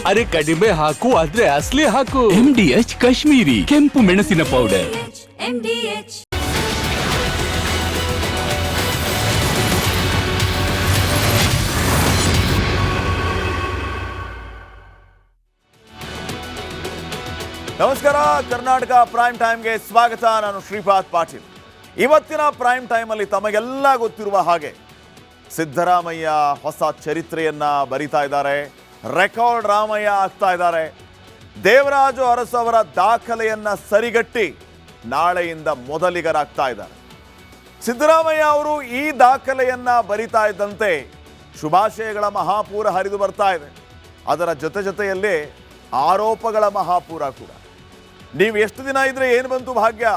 ಅರೆ ಕಡಿಮೆ ಹಾಕು ಆದ್ರೆ ಅಸಲಿ ಹಾಕು. MDH ಕಾಶ್ಮೀರಿ ಕೆಂಪು ಮೆಣಸಿನ ಪೌಡರ್. ನಮಸ್ಕಾರ, ಕರ್ನಾಟಕ ಪ್ರೈಮ್ ಟೈಮ್ಗೆ ಸ್ವಾಗತ. ನಾನು ಶ್ರೀಪಾದ್ ಪಾಟೀಲ್. ಇವತ್ತಿನ ಪ್ರೈಮ್ ಟೈಮಲ್ಲಿ ತಮಗೆಲ್ಲ ಗೊತ್ತಿರುವ ಹಾಗೆ ಸಿದ್ದರಾಮಯ್ಯ ಹೊಸ ಚರಿತ್ರೆಯನ್ನ ಬರಿತಾ ಇದ್ದಾರೆ. ರೆಕಾರ್ಡ್ ರಾಮಯ್ಯ ಆಗ್ತಾ ಇದ್ದಾರೆ. ದೇವರಾಜು ಅರಸು ಅವರ ದಾಖಲೆಯನ್ನ ಸರಿಗಟ್ಟಿ ನಾಳೆಯಿಂದ ಮೊದಲಿಗರಾಗ್ತಾ ಇದ್ದಾರೆ. ಸಿದ್ದರಾಮಯ್ಯ ಅವರು ಈ ದಾಖಲೆಯನ್ನ ಬರಿತಾ ಇದ್ದಂತೆ ಶುಭಾಶಯಗಳ ಮಹಾಪೂರ ಹರಿದು ಬರ್ತಾ ಇದೆ. ಅದರ ಜೊತೆಯಲ್ಲೇ ಆರೋಪಗಳ ಮಹಾಪೂರ ಕೂಡ. ನೀವು ಎಷ್ಟು ದಿನ ಇದ್ರೆ ಏನು ಬಂತು ಭಾಗ್ಯ,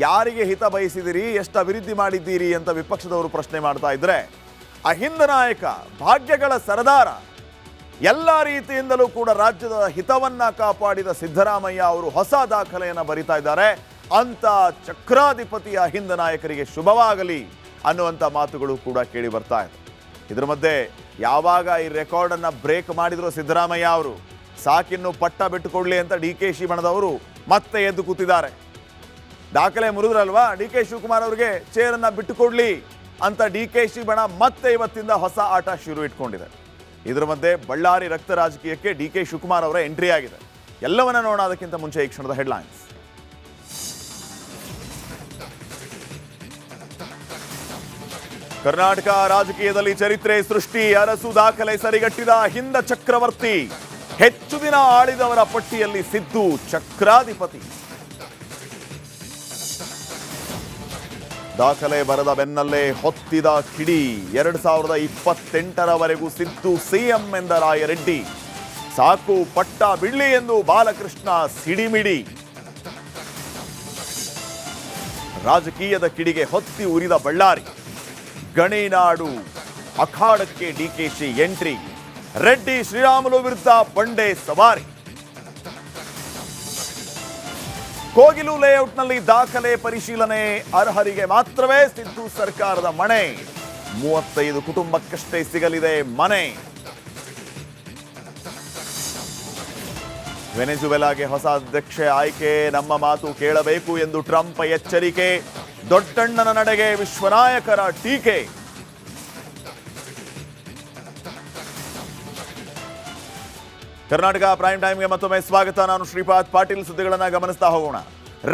ಯಾರಿಗೆ ಹಿತ ಬಯಸಿದಿರಿ, ಎಷ್ಟು ಅಭಿವೃದ್ಧಿ ಮಾಡಿದ್ದೀರಿ ಅಂತ ವಿಪಕ್ಷದವರು ಪ್ರಶ್ನೆ ಮಾಡ್ತಾ ಇದ್ರೆ, ಅಹಿಂದ ನಾಯಕ, ಭಾಗ್ಯಗಳ ಸರದಾರ, ಎಲ್ಲ ರೀತಿಯಿಂದಲೂ ಕೂಡ ರಾಜ್ಯದ ಹಿತವನ್ನ ಕಾಪಾಡಿದ ಸಿದ್ದರಾಮಯ್ಯ ಅವರು ಹೊಸ ದಾಖಲೆಯನ್ನು ಬರಿತಾ ಇದ್ದಾರೆ. ಅಂತ ಚಕ್ರಾಧಿಪತಿಯ ಅಹಿಂದ ನಾಯಕರಿಗೆ ಶುಭವಾಗಲಿ ಅನ್ನುವಂಥ ಮಾತುಗಳು ಕೂಡ ಕೇಳಿ ಬರ್ತಾ ಇದೆ. ಇದರ ಮಧ್ಯೆ ಯಾವಾಗ ಈ ರೆಕಾರ್ಡನ್ನು ಬ್ರೇಕ್ ಮಾಡಿದ್ರು ಸಿದ್ದರಾಮಯ್ಯ ಅವರು, ಸಾಕಿನ್ನು ಪಟ್ಟ ಬಿಟ್ಟುಕೊಡ್ಲಿ ಅಂತ DK ಶಿವಣ್ಣದವರು ಮತ್ತೆ ಎದ್ದು ಕೂತಿದ್ದಾರೆ. ದಾಖಲೆ ಮುರಿದ್ರಲ್ವಾ, DK ಶಿವಕುಮಾರ್ ಅವರಿಗೆ ಚೇರನ್ನು ಬಿಟ್ಟುಕೊಡ್ಲಿ ಅಂತ DK ಶಿವಣ್ಣ ಮತ್ತೆ ಇವತ್ತಿಂದ ಹೊಸ ಆಟ ಶುರು ಇಟ್ಕೊಂಡಿದೆ. ಇದರ ಮಧ್ಯೆ ಬಳ್ಳಾರಿ ರಕ್ತ ರಾಜಕೀಯಕ್ಕೆ DK ಶಿವಕುಮಾರ್ ಅವರ ಎಂಟ್ರಿ ಆಗಿದೆ. ಎಲ್ಲವನ್ನ ನೋಡೋಣ. ಅದಕ್ಕಿಂತ ಮುಂಚೆ ಈ ಕ್ಷಣದ ಹೆಡ್ಲೈನ್ಸ್. ಕರ್ನಾಟಕ ರಾಜಕೀಯದಲ್ಲಿ ಚರಿತ್ರೆ ಸೃಷ್ಟಿ. ಅರಸು ದಾಖಲೆ ಸರಿಗಟ್ಟಿದ ಅಹಿಂದ ಚಕ್ರವರ್ತಿ. ಹೆಚ್ಚು ದಿನ ಆಳಿದವರ ಪಟ್ಟಿಯಲ್ಲಿ ಸಿದ್ದು ಚಕ್ರಾಧಿಪತಿ. ದಾಖಲೆ ಬರದ ಬೆನ್ನಲ್ಲೇ ಹೊತ್ತಿದ ಕಿಡಿ. 2028ರವರೆಗೂ ಸಿದ್ದು ಸಿಎಂ ಎಂದ ರಾಯರೆಡ್ಡಿ. ಸಾಕು ಪಟ್ಟ ಬಿಡ್ಲಿ ಎಂದು ಬಾಲಕೃಷ್ಣ ಸಿಡಿಮಿಡಿ. ರಾಜಕೀಯದ ಕಿಡಿಗೆ ಹೊತ್ತಿ ಉರಿದ ಬಳ್ಳಾರಿ. ಗಣಿನಾಡು ಅಖಾಡಕ್ಕೆ DKಶಿ ಎಂಟ್ರಿ. ರೆಡ್ಡಿ ಶ್ರೀರಾಮುಲು ವಿರುದ್ಧ ಬಂಡೆ ಸವಾರಿ. ಕೋಗಿಲು ಲೇಔಟ್ನಲ್ಲಿ ದಾಖಲೆ ಪರಿಶೀಲನೆ. ಅರ್ಹರಿಗೆ ಮಾತ್ರವೇ ಸಿದ್ದು ಸರ್ಕಾರದ ಮನೆ. 35 ಕುಟುಂಬಕ್ಕಷ್ಟೇ ಸಿಗಲಿದೆ ಮನೆ. ವೆನೆಜುವೆಲಾಗೆ ಹೊಸ ಅಧ್ಯಕ್ಷೆ ಆಯ್ಕೆ. ನಮ್ಮ ಮಾತು ಕೇಳಬೇಕು ಎಂದು ಟ್ರಂಪ್ ಎಚ್ಚರಿಕೆ. ದೊಡ್ಡಣ್ಣನ ನಡೆಗೆ ವಿಶ್ವನಾಯಕರ ಟೀಕೆ. ಕರ್ನಾಟಕ ಪ್ರೈಮ್ ಟೈಮ್ಗೆ ಮತ್ತೊಮ್ಮೆ ಸ್ವಾಗತ. ನಾನು ಶ್ರೀಪಾದ್ ಪಾಟೀಲ್. ಸುದ್ದಿಗಳನ್ನು ಗಮನಿಸ್ತಾ ಹೋಗೋಣ.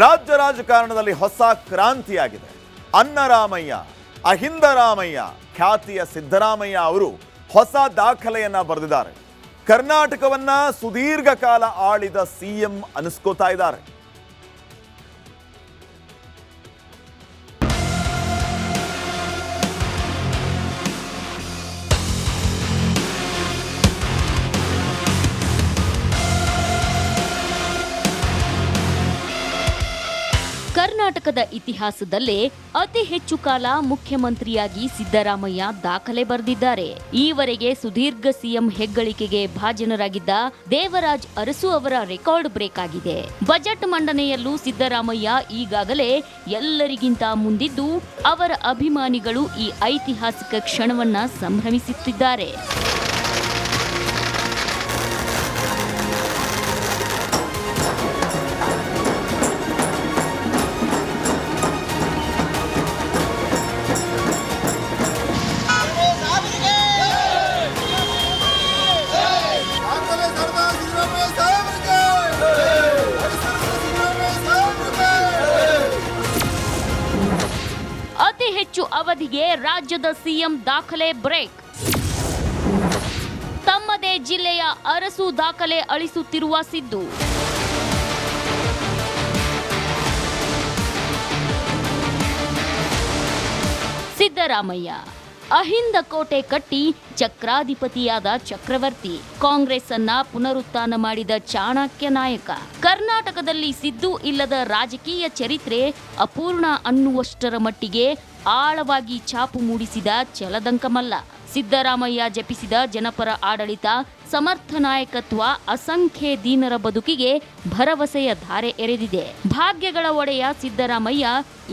ರಾಜ್ಯ ರಾಜಕಾರಣದಲ್ಲಿ ಹೊಸ ಕ್ರಾಂತಿಯಾಗಿದೆ. ಅನ್ನರಾಮಯ್ಯ, ಅಹಿಂದ ರಾಮಯ್ಯ ಖ್ಯಾತಿಯ ಸಿದ್ದರಾಮಯ್ಯ ಅವರು ಹೊಸ ದಾಖಲೆಯನ್ನ ಬರೆದಿದ್ದಾರೆ. ಕರ್ನಾಟಕವನ್ನ ಸುದೀರ್ಘ ಕಾಲ ಆಳಿದ ಸಿಎಂ ಅನಿಸ್ಕೋತಾ ಇದ್ದಾರೆ. ಕರ್ನಾಟಕದ ಇತಿಹಾಸದಲ್ಲೇ ಅತಿ ಹೆಚ್ಚು ಕಾಲ ಮುಖ್ಯಮಂತ್ರಿಯಾಗಿ ಸಿದ್ದರಾಮಯ್ಯ ದಾಖಲೆ ಬರೆದಿದ್ದಾರೆ. ಈವರೆಗೆ ಸುದೀರ್ಘ ಸಿಎಂ ಹೆಗ್ಗಳಿಕೆಗೆ ಭಾಜನರಾಗಿದ್ದ ದೇವರಾಜ್ ಅರಸು ಅವರ ರೆಕಾರ್ಡ್ ಬ್ರೇಕ್ ಆಗಿದೆ. ಬಜೆಟ್ ಮಂಡನೆಯಲ್ಲೂ ಸಿದ್ದರಾಮಯ್ಯ ಈಗಾಗಲೇ ಎಲ್ಲರಿಗಿಂತ ಮುಂದಿದ್ದು ಅವರ ಅಭಿಮಾನಿಗಳು ಈ ಐತಿಹಾಸಿಕ ಕ್ಷಣವನ್ನ ಸಂಭ್ರಮಿಸುತ್ತಿದ್ದಾರೆ. ಅವಧಿಗೆ ರಾಜ್ಯದ ಸಿಎಂ ದಾಖಲೆ ಬ್ರೇಕ್. ತಮ್ಮದೇ ಜಿಲ್ಲೆಯ ಅರಸು ದಾಖಲೆ ಅಳಿಸುತ್ತಿರುವ ಸಿದ್ದು. ಸಿದ್ದರಾಮಯ್ಯ ಅಹಿಂದ ಕೋಟೆ ಕಟ್ಟಿ ಚಕ್ರಾಧಿಪತಿಯಾದ ಚಕ್ರವರ್ತಿ. ಕಾಂಗ್ರೆಸ್ ಅನ್ನ ಪುನರುತ್ಥಾನ ಮಾಡಿದ ಚಾಣಕ್ಯ ನಾಯಕ. ಕರ್ನಾಟಕದಲ್ಲಿ ಸಿದ್ದು ಇಲ್ಲದ ರಾಜಕೀಯ ಚರಿತ್ರೆ ಅಪೂರ್ಣ ಅನ್ನುವಷ್ಟರ ಮಟ್ಟಿಗೆ ಆಳವಾಗಿ ಛಾಪು ಮೂಡಿಸಿದ ಚಲದಂಕಮಲ್ಲ. ಸಿದ್ದರಾಮಯ್ಯ ಜಪಿಸಿದ ಜನಪರ ಆಡಳಿತ, ಸಮರ್ಥ ನಾಯಕತ್ವ ಅಸಂಖ್ಯ ದೀನರ ಬದುಕಿಗೆ ಭರವಸೆಯ ಧಾರೆ ಎರೆದಿದೆ. ಭಾಗ್ಯಗಳ ಒಡೆಯ ಸಿದ್ದರಾಮಯ್ಯ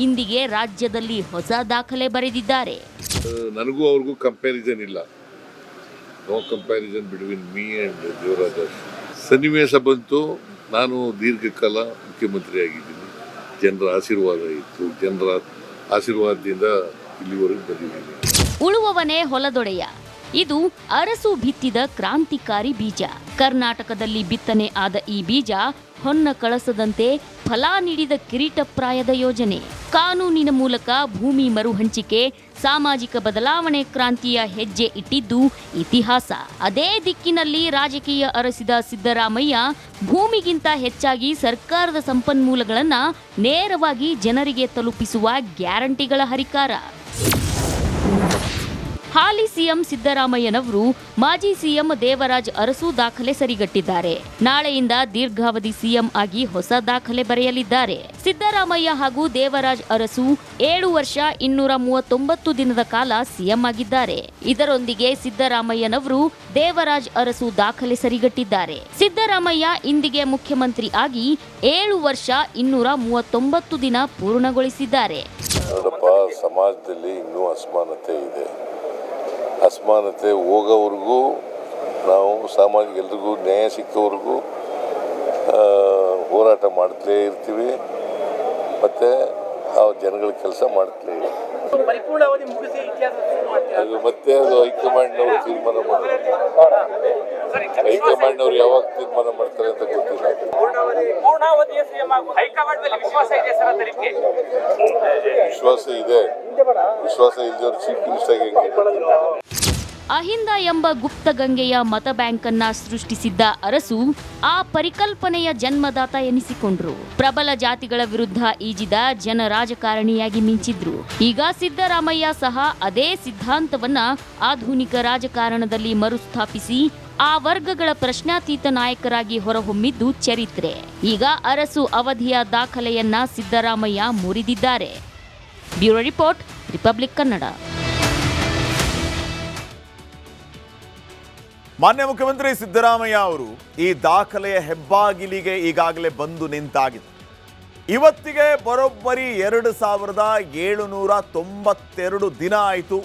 ಇಂದಿಗೆ ರಾಜ್ಯದಲ್ಲಿ ಹೊಸ ದಾಖಲೆ ಬರೆದಿದ್ದಾರೆ. ನನಗೂ ಅವ್ರಿಗೂ ಕಂಪ್ಯಾರಿಸನ್ ಇಲ್ಲ. No comparison between me and Devaraj Urs. ಸನ್ನಿವೇಶ ಬಂತು, ನಾನು ದೀರ್ಘಕಾಲ ಮುಖ್ಯಮಂತ್ರಿ ಆಗಿದ್ದೀನಿ, ಜನರ ಆಶೀರ್ವಾದ ಇತ್ತು, ಜನರ ಆಶೀರ್ವಾದದಿಂದ ಇಲ್ಲಿವರೆಗೂ ಬಂದಿದ್ದೀನಿ. ಉಳುವವನೇ ಹೊಲದೊಡೆಯ. ಇದು ಅರಸು ಬಿತ್ತಿದ ಕ್ರಾಂತಿಕಾರಿ ಬೀಜ. ಕರ್ನಾಟಕದಲ್ಲಿ ಬಿತ್ತನೆ ಆದ ಈ ಬೀಜ ಹೊನ್ನ ಕಳಸದಂತೆ ಫಲ ನೀಡಿದ ಕಿರೀಟಪ್ರಾಯದ ಯೋಜನೆ. ಕಾನೂನಿನ ಮೂಲಕ ಭೂಮಿ ಮರುಹಂಚಿಕೆ, ಸಾಮಾಜಿಕ ಬದಲಾವಣೆ ಕ್ರಾಂತಿಯ ಹೆಜ್ಜೆ ಇಟ್ಟಿದ್ದು ಇತಿಹಾಸ. ಅದೇ ದಿಕ್ಕಿನಲ್ಲಿ ರಾಜಕೀಯ ಅರಸಿದ ಸಿದ್ದರಾಮಯ್ಯ ಭೂಮಿಗಿಂತ ಹೆಚ್ಚಾಗಿ ಸರ್ಕಾರದ ಸಂಪನ್ಮೂಲಗಳನ್ನು ನೇರವಾಗಿ ಜನರಿಗೆ ತಲುಪಿಸುವ ಗ್ಯಾರಂಟಿಗಳ ಹರಿಕಾರ. ಹಾಲಿ ಸಿಎಂ ಸಿದ್ದರಾಮಯ್ಯನವರು ಮಾಜಿ ಸಿಎಂ ದೇವರಾಜ್ ಅರಸು ದಾಖಲೆ ಸರಿಗಟ್ಟಿದ್ದಾರೆ. ನಾಳೆಯಿಂದ ದೀರ್ಘಾವಧಿ ಸಿಎಂ ಆಗಿ ಹೊಸ ದಾಖಲೆ ಬರೆಯಲಿದ್ದಾರೆ. ಸಿದ್ದರಾಮಯ್ಯ ಹಾಗೂ ದೇವರಾಜ್ ಅರಸು 7 ವರ್ಷ 239 ದಿನದ ಕಾಲ ಸಿಎಂ ಆಗಿದ್ದಾರೆ. ಇದರೊಂದಿಗೆ ಸಿದ್ದರಾಮಯ್ಯನವರು ದೇವರಾಜ್ ಅರಸು ದಾಖಲೆ ಸರಿಗಟ್ಟಿದ್ದಾರೆ. ಸಿದ್ದರಾಮಯ್ಯ ಇಂದಿಗೆ ಮುಖ್ಯಮಂತ್ರಿ ಆಗಿ 7 ವರ್ಷ 239 ದಿನ ಪೂರ್ಣಗೊಳಿಸಿದ್ದಾರೆ. ಸಮಾಜದಲ್ಲಿ ಇನ್ನೂ ಅಸಮಾನತೆ ಇದೆ. ಅಸಮಾನತೆ ಹೋಗೋವರೆಗೂ ನಾವು ಸಾಮಾಜಿಕ ಎಲ್ರಿಗೂ ನ್ಯಾಯ ಸಿಕ್ಕವರೆಗೂ ಹೋರಾಟ ಮಾಡ್ತಲೇ ಇರ್ತೀವಿ, ಮತ್ತು ಆ ಜನಗಳ ಕೆಲಸ ಮಾಡ್ತಲೇ ಇರ್ತೀವಿ. ಅದು ಮತ್ತೆ ಅದು ಹೈಕಮಾಂಡ್ನವರು ತೀರ್ಮಾನ ಮಾಡ್ತಾರೆ. ಹೈಕಮಾಂಡ್ನವರು ಯಾವಾಗ ತೀರ್ಮಾನ ಮಾಡ್ತಾರೆ ಅಂತ ಗೊತ್ತಿಲ್ಲ. ವಿಶ್ವಾಸ ಇದೆ. ವಿಶ್ವಾಸ ಇಲ್ಲದವ್ರು ಚೀಫ್ ಮಿನಿಸ್ಟರ್ ಹೆಂಗೆ? ಅಹಿಂದ ಎಂಬ ಗುಪ್ತಗಂಗೆಯ ಮತ ಬ್ಯಾಂಕನ್ನ ಸೃಷ್ಟಿಸಿದ್ದ ಅರಸು ಆ ಪರಿಕಲ್ಪನೆಯ ಜನ್ಮದಾತ ಎನಿಸಿಕೊಂಡ್ರು. ಪ್ರಬಲ ಜಾತಿಗಳ ವಿರುದ್ಧ ಈಜಿದ ಜನ ರಾಜಕಾರಣಿಯಾಗಿ ಮಿಂಚಿದ್ರು. ಈಗ ಸಿದ್ದರಾಮಯ್ಯ ಸಹ ಅದೇ ಸಿದ್ಧಾಂತವನ್ನ ಆಧುನಿಕ ರಾಜಕಾರಣದಲ್ಲಿ ಮರುಸ್ಥಾಪಿಸಿ ಆ ವರ್ಗಗಳ ಪ್ರಶ್ನಾತೀತ ನಾಯಕರಾಗಿ ಹೊರಹೊಮ್ಮಿದ್ದು ಚರಿತ್ರೆ. ಈಗ ಅರಸು ಅವಧಿಯ ದಾಖಲೆಯನ್ನ ಸಿದ್ದರಾಮಯ್ಯ ಮುರಿದಿದ್ದಾರೆ. Bureau report, republic Kannada. ಮಾನ್ಯ ಮುಖ್ಯಮಂತ್ರಿ ಸಿದ್ದರಾಮಯ್ಯ ಅವರು ಈ ದಾಖಲೆಯ ಹೆಬ್ಬಾಗಿಲಿಗೆ ಈಗಾಗಲೇ ಬಂದು ನಿಂತಾಗಿದೆ. ಇವತ್ತಿಗೆ ಬರೋಬ್ಬರಿ 2792 ದಿನ ಆಯಿತು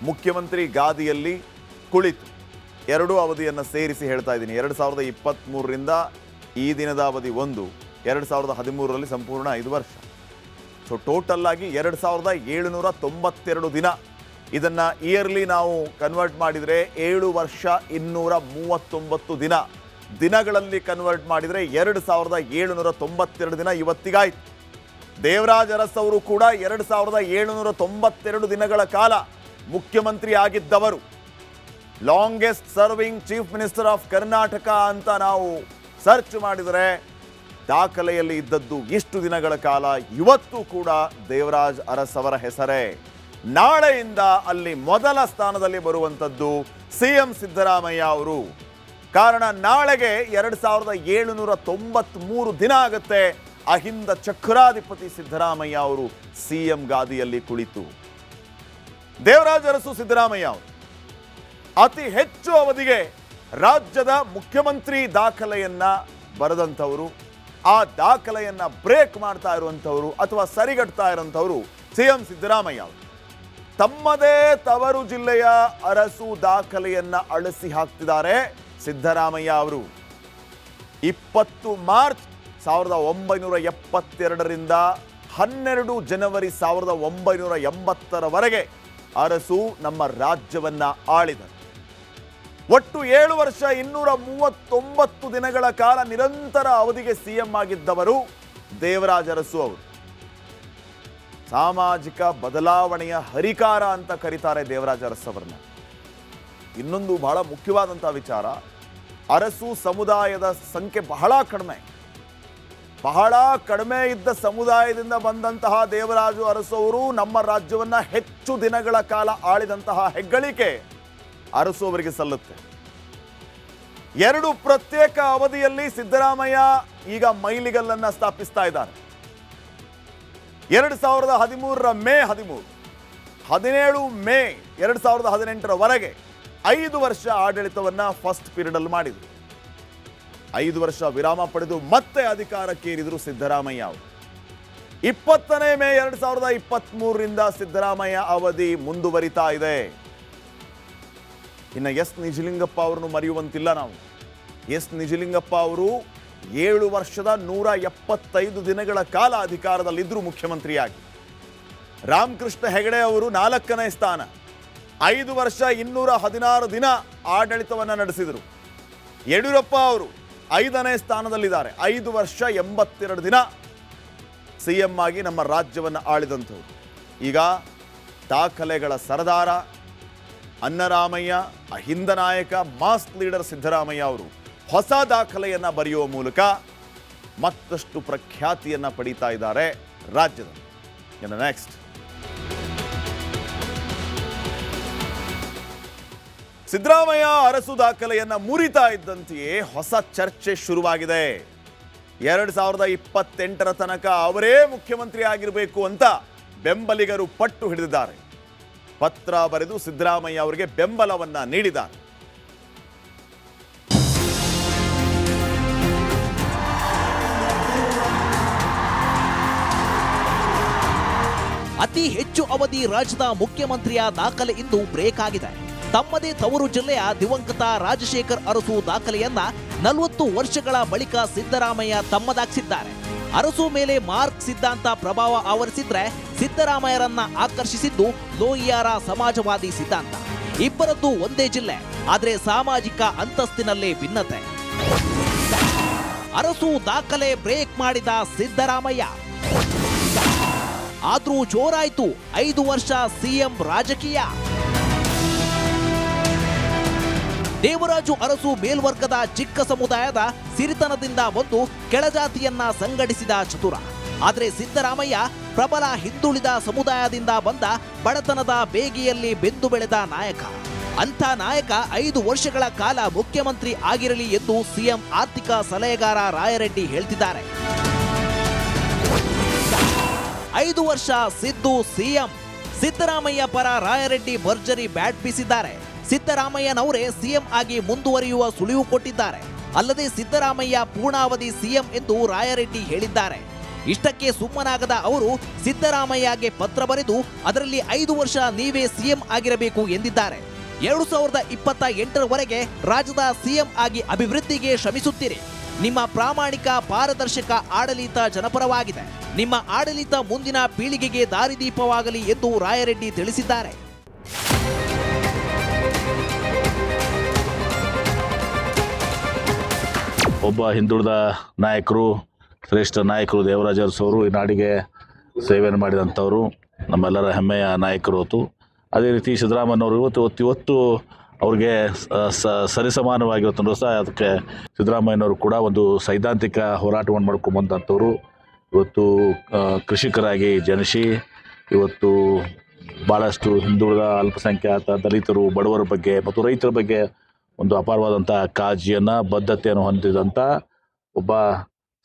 ಮುಖ್ಯಮಂತ್ರಿ ಗಾದಿಯಲ್ಲಿ ಕುಳಿತು. ಎರಡೂ ಅವಧಿಯನ್ನು ಸೇರಿಸಿ ಹೇಳ್ತಾ ಇದ್ದೀನಿ. 2023ರಿಂದ ಈ ದಿನದ ಅವಧಿ 1, 2013ರಲ್ಲಿ ಸಂಪೂರ್ಣ 5 ವರ್ಷ. ಸೊ ಟೋಟಲ್ ಆಗಿ 2792 ದಿನ. ಇದನ್ನು ಇಯರ್ಲಿ ನಾವು ಕನ್ವರ್ಟ್ ಮಾಡಿದರೆ 7 ವರ್ಷ 239 ದಿನ. ದಿನಗಳಲ್ಲಿ ಕನ್ವರ್ಟ್ ಮಾಡಿದರೆ 2792 ದಿನ ಇವತ್ತಿಗಾಯ್ತು. ದೇವರಾಜ್ ಅರಸ್ ಅವರು ಕೂಡ 2792 ದಿನಗಳ ಕಾಲ ಮುಖ್ಯಮಂತ್ರಿ ಆಗಿದ್ದವರು. Longest serving chief minister of Karnataka ಅಂತ ನಾವು ಸರ್ಚ್ ಮಾಡಿದರೆ ದಾಖಲೆಯಲ್ಲಿ ಇದ್ದದ್ದು ಇಷ್ಟು ದಿನಗಳ ಕಾಲ. ಇವತ್ತು ಕೂಡ ದೇವರಾಜ್ ಅರಸ್ ಅವರ ಹೆಸರೇ. ನಾಳೆಯಿಂದ ಅಲ್ಲಿ ಮೊದಲ ಸ್ಥಾನದಲ್ಲಿ ಬರುವಂಥದ್ದು ಸಿಎಂ ಸಿದ್ದರಾಮಯ್ಯ ಅವರು. ಕಾರಣ ನಾಳೆಗೆ 2793 ದಿನ ಆಗುತ್ತೆ ಅಹಿಂದ ಚಕ್ರಾಧಿಪತಿ ಸಿದ್ದರಾಮಯ್ಯ ಅವರು ಸಿಎಂ ಗಾದಿಯಲ್ಲಿ ಕುಳಿತು. ದೇವರಾಜ್ ಅರಸು ಸಿದ್ದರಾಮಯ್ಯ ಅವರು ಅತಿ ಹೆಚ್ಚು ಅವಧಿಗೆ ರಾಜ್ಯದ ಮುಖ್ಯಮಂತ್ರಿ ದಾಖಲೆಯನ್ನ ಬರೆದಂಥವರು, ಆ ದಾಖಲೆಯನ್ನ ಬ್ರೇಕ್ ಮಾಡ್ತಾ ಇರುವಂಥವರು ಅಥವಾ ಸರಿಗಟ್ತಾ ಇರುವಂಥವರು ಸಿಎಂ ಸಿದ್ದರಾಮಯ್ಯ ಅವರು. ತಮ್ಮದೇ ತವರು ಜಿಲ್ಲೆಯ ಅರಸು ದಾಖಲೆಯನ್ನ ಅಳಿಸಿ ಹಾಕ್ತಿದ್ದಾರೆ ಸಿದ್ದರಾಮಯ್ಯ ಅವರು. 20 ಮಾರ್ಚ್ 1972ರಿಂದ 12 ಜನವರಿ 1980ರವರೆಗೆ ಅರಸು ನಮ್ಮ ರಾಜ್ಯವನ್ನ ಆಳಿದರು. ಒಟ್ಟು 7 ವರ್ಷ 239 ದಿನಗಳ ಕಾಲ ನಿರಂತರ ಅವಧಿಗೆ ಸಿಎಂ ಆಗಿದ್ದವರು ದೇವರಾಜ್ ಅರಸು ಅವರು. ಸಾಮಾಜಿಕ ಬದಲಾವಣೆಯ ಹರಿಕಾರ ಅಂತ ಕರೀತಾರೆ ದೇವರಾಜ್ ಅರಸ್ ಅವರನ್ನ. ಇನ್ನೊಂದು ಬಹಳ ಮುಖ್ಯವಾದಂಥ ವಿಚಾರ, ಅರಸು ಸಮುದಾಯದ ಸಂಖ್ಯೆ ಬಹಳ ಕಡಿಮೆ ಇದ್ದ ಸಮುದಾಯದಿಂದ ಬಂದಂತಹ ದೇವರಾಜು ಅರಸು ಅವರು ನಮ್ಮ ರಾಜ್ಯವನ್ನ ಹೆಚ್ಚು ದಿನಗಳ ಕಾಲ ಆಳಿದಂತಹ ಹೆಗ್ಗಳಿಕೆ ಅರಸು ಅವರಿಗೆ ಸಲ್ಲುತ್ತೆ. 2 ಪ್ರತ್ಯೇಕ ಅವಧಿಯಲ್ಲಿ ಸಿದ್ದರಾಮಯ್ಯ ಈಗ ಮೈಲಿಗಲ್ಲನ್ನ ಸ್ಥಾಪಿಸ್ತಾ ಇದ್ದಾರೆ. 2013ರ ಮೇ 13, 17 ಮೇ 2018ರವರೆಗೆ 5 ವರ್ಷ ಆಡಳಿತವನ್ನ ಫಸ್ಟ್ ಪೀರಿಯಡ್ ಅಲ್ಲಿ ಮಾಡಿದರು. 5 ವರ್ಷ ವಿರಾಮ ಪಡೆದು ಮತ್ತೆ ಅಧಿಕಾರಕ್ಕೇರಿದರು ಸಿದ್ದರಾಮಯ್ಯ ಅವರು. 20ನೇ ಮೇ 2023ರಿಂದ ಸಿದ್ದರಾಮಯ್ಯ ಅವಧಿ ಮುಂದುವರಿತಾ ಇದೆ. ಇನ್ನು ಎಸ್ ನಿಜಲಿಂಗಪ್ಪ ಅವರನ್ನು ಮರೆಯುವಂತಿಲ್ಲ ನಾವು. ಎಸ್ ನಿಜಲಿಂಗಪ್ಪ ಅವರು 7 ವರ್ಷದ 175 ದಿನಗಳ ಕಾಲ ಅಧಿಕಾರದಲ್ಲಿದ್ದರು ಮುಖ್ಯಮಂತ್ರಿಯಾಗಿ. ರಾಮಕೃಷ್ಣ ಹೆಗಡೆ ಅವರು 4ನೇ ಸ್ಥಾನ, 5 ವರ್ಷ 216 ದಿನ ಆಡಳಿತವನ್ನು ನಡೆಸಿದರು. ಯಡಿಯೂರಪ್ಪ ಅವರು 5ನೇ ಸ್ಥಾನದಲ್ಲಿದ್ದಾರೆ, 5 ವರ್ಷ 82 ದಿನ CM ಆಗಿ ನಮ್ಮ ರಾಜ್ಯವನ್ನು ಆಳಿದಂಥವ್ರು. ಈಗ ದಾಖಲೆಗಳ ಸರದಾರ ಅನ್ನರಾಮಯ್ಯ, ಅಹಿಂದ ನಾಯಕ, ಮಾಸ್ ಲೀಡರ್ ಸಿದ್ದರಾಮಯ್ಯ ಅವರು ಹೊಸ ದಾಖಲೆಯನ್ನು ಬರೆಯುವ ಮೂಲಕ ಮತ್ತಷ್ಟು ಪ್ರಖ್ಯಾತಿಯನ್ನು ಪಡೀತಾ ಇದ್ದಾರೆ ರಾಜ್ಯದಲ್ಲಿ. ಇನ್ನು ನೆಕ್ಸ್ಟ್, ಸಿದ್ದರಾಮಯ್ಯ ಅರಸು ದಾಖಲೆಯನ್ನು ಮುರಿತಾ ಇದ್ದಂತೆಯೇ ಹೊಸ ಚರ್ಚೆ ಶುರುವಾಗಿದೆ. 2028ರ ತನಕ ಅವರೇ ಮುಖ್ಯಮಂತ್ರಿ ಆಗಿರಬೇಕು ಅಂತ ಬೆಂಬಲಿಗರು ಪಟ್ಟು ಹಿಡಿದಿದ್ದಾರೆ. ಪತ್ರ ಬರೆದು ಸಿದ್ದರಾಮಯ್ಯ ಅವರಿಗೆ ಬೆಂಬಲವನ್ನ ನೀಡಿದ್ದಾರೆ. ಅತಿ ಹೆಚ್ಚು ಅವಧಿ ರಾಜ್ಯದ ಮುಖ್ಯಮಂತ್ರಿಯ ದಾಖಲೆ ಇಂದು ಬ್ರೇಕ್ ಆಗಿದೆ. ತಮ್ಮದೇ ತವರು ಜಿಲ್ಲೆಯ ದಿವಂಗತ ರಾಜಶೇಖರ್ ಅರಸು ದಾಖಲೆಯನ್ನ 40 ವರ್ಷಗಳ ಬಳಿಕ ಸಿದ್ದರಾಮಯ್ಯ ತಮ್ಮದಾಗಿಸಿದ್ದಾರೆ. ಅರಸು ಮೇಲೆ ಮಾರ್ಕ್ ಸಿದ್ಧಾಂತ ಪ್ರಭಾವ ಆವರಿಸಿದ್ರೆ ಸಿದ್ದರಾಮಯ್ಯರನ್ನ ಆಕರ್ಷಿಸಿದ್ದು ಲೋಹಿಯಾರ ಸಮಾಜವಾದಿ ಸಿದ್ಧಾಂತ. ಇಬ್ಬರದ್ದು ಒಂದೇ ಜಿಲ್ಲೆ, ಆದ್ರೆ ಸಾಮಾಜಿಕ ಅಂತಸ್ತಿನಲ್ಲೇ ಭಿನ್ನತೆ. ಅರಸು ದಾಖಲೆ ಬ್ರೇಕ್ ಮಾಡಿದ ಸಿದ್ದರಾಮಯ್ಯ. ಆದ್ರೂ ಜೋರಾಯ್ತು 5 ವರ್ಷ CM ರಾಜಕೀಯ. ದೇವರಾಜು ಅರಸು ಮೇಲ್ವರ್ಗದ ಚಿಕ್ಕ ಸಮುದಾಯದ ಸಿರಿತನದಿಂದ ಬಂದು ಕೆಳಜಾತಿಯನ್ನ ಸಂಘಟಿಸಿದ ಚತುರ. ಆದರೆ ಸಿದ್ದರಾಮಯ್ಯ ಪ್ರಬಲ ಹಿಂದುಳಿದ ಸಮುದಾಯದಿಂದ ಬಂದ ಬಡತನದ ಬೇಗೆಯಲ್ಲಿ ಬೆಂದು ಬೆಳೆದ ನಾಯಕ. ಅಂಥ ನಾಯಕ 5 ವರ್ಷಗಳ ಕಾಲ ಮುಖ್ಯಮಂತ್ರಿ ಆಗಿರಲಿ ಎಂದು CM ಆರ್ಥಿಕ ಸಲಹೆಗಾರ ರಾಯರೆಡ್ಡಿ ಹೇಳ್ತಿದ್ದಾರೆ. 5 ವರ್ಷ ಸಿದ್ದು CM. ಸಿದ್ದರಾಮಯ್ಯ ಪರ ರಾಯರೆಡ್ಡಿ ಭರ್ಜರಿ ಬ್ಯಾಟ್ ಬೀಸಿದ್ದಾರೆ. ಸಿದ್ದರಾಮಯ್ಯನವರೇ CM ಆಗಿ ಮುಂದುವರಿಯುವ ಸುಳಿವು ಕೊಟ್ಟಿದ್ದಾರೆ. ಅಲ್ಲದೆ ಸಿದ್ದರಾಮಯ್ಯ ಪೂರ್ಣಾವಧಿ CM ಎಂದು ರಾಯರೆಡ್ಡಿ ಹೇಳಿದ್ದಾರೆ. ಇಷ್ಟಕ್ಕೆ ಸುಮ್ಮನಾಗದ ಅವರು ಸಿದ್ದರಾಮಯ್ಯಗೆ ಪತ್ರ ಬರೆದು ಅದರಲ್ಲಿ 5 ವರ್ಷ ನೀವೇ CM ಆಗಿರಬೇಕು ಎಂದಿದ್ದಾರೆ. 2028ರವರೆಗೆ ರಾಜ್ಯದ CM ಆಗಿ ಅಭಿವೃದ್ಧಿಗೆ ಶ್ರಮಿಸುತ್ತೀರಿ. ನಿಮ್ಮ ಪ್ರಾಮಾಣಿಕ ಪಾರದರ್ಶಕ ಆಡಳಿತ ಜನಪರವಾಗಿದೆ. ನಿಮ್ಮ ಆಡಳಿತ ಮುಂದಿನ ಪೀಳಿಗೆಗೆ ದಾರಿದೀಪವಾಗಲಿ ಎಂದು ರಾಯರೆಡ್ಡಿ ತಿಳಿಸಿದ್ದಾರೆ. ಒಬ್ಬ ಹಿಂದುಳಿದ ನಾಯಕರು, ಶ್ರೇಷ್ಠ ನಾಯಕರು ದೇವರಾಜ ಅರಸು ಅವರು ಈ ನಾಡಿಗೆ ಸೇವೆಯನ್ನು ಮಾಡಿದಂಥವರು, ನಮ್ಮೆಲ್ಲರ ಹೆಮ್ಮೆಯ ನಾಯಕರು ಹೊತ್ತು. ಅದೇ ರೀತಿ ಸಿದ್ದರಾಮಯ್ಯನವರು ಇವತ್ತು ಅವ್ರಿಗೆ ಸರಿಸಮಾನವಾಗಿರುತ್ತಂದ್ರೂ ಸಹ ಅದಕ್ಕೆ ಸಿದ್ದರಾಮಯ್ಯನವರು ಕೂಡ ಒಂದು ಸೈದ್ಧಾಂತಿಕ ಹೋರಾಟವನ್ನು ಮಾಡ್ಕೊಂಬಂದಂಥವ್ರು. ಇವತ್ತು ಕೃಷಿಕರಾಗಿ ಜನಿಸಿ ಇವತ್ತು ಭಾಳಷ್ಟು ಹಿಂದುಳಿದ ಅಲ್ಪಸಂಖ್ಯಾತ ದಲಿತರು, ಬಡವರ ಬಗ್ಗೆ ಮತ್ತು ರೈತರ ಬಗ್ಗೆ ಒಂದು ಅಪಾರವಾದಂಥ ಕಾಳಜಿಯನ್ನು, ಬದ್ಧತೆಯನ್ನು ಹೊಂದಿದಂಥ ಒಬ್ಬ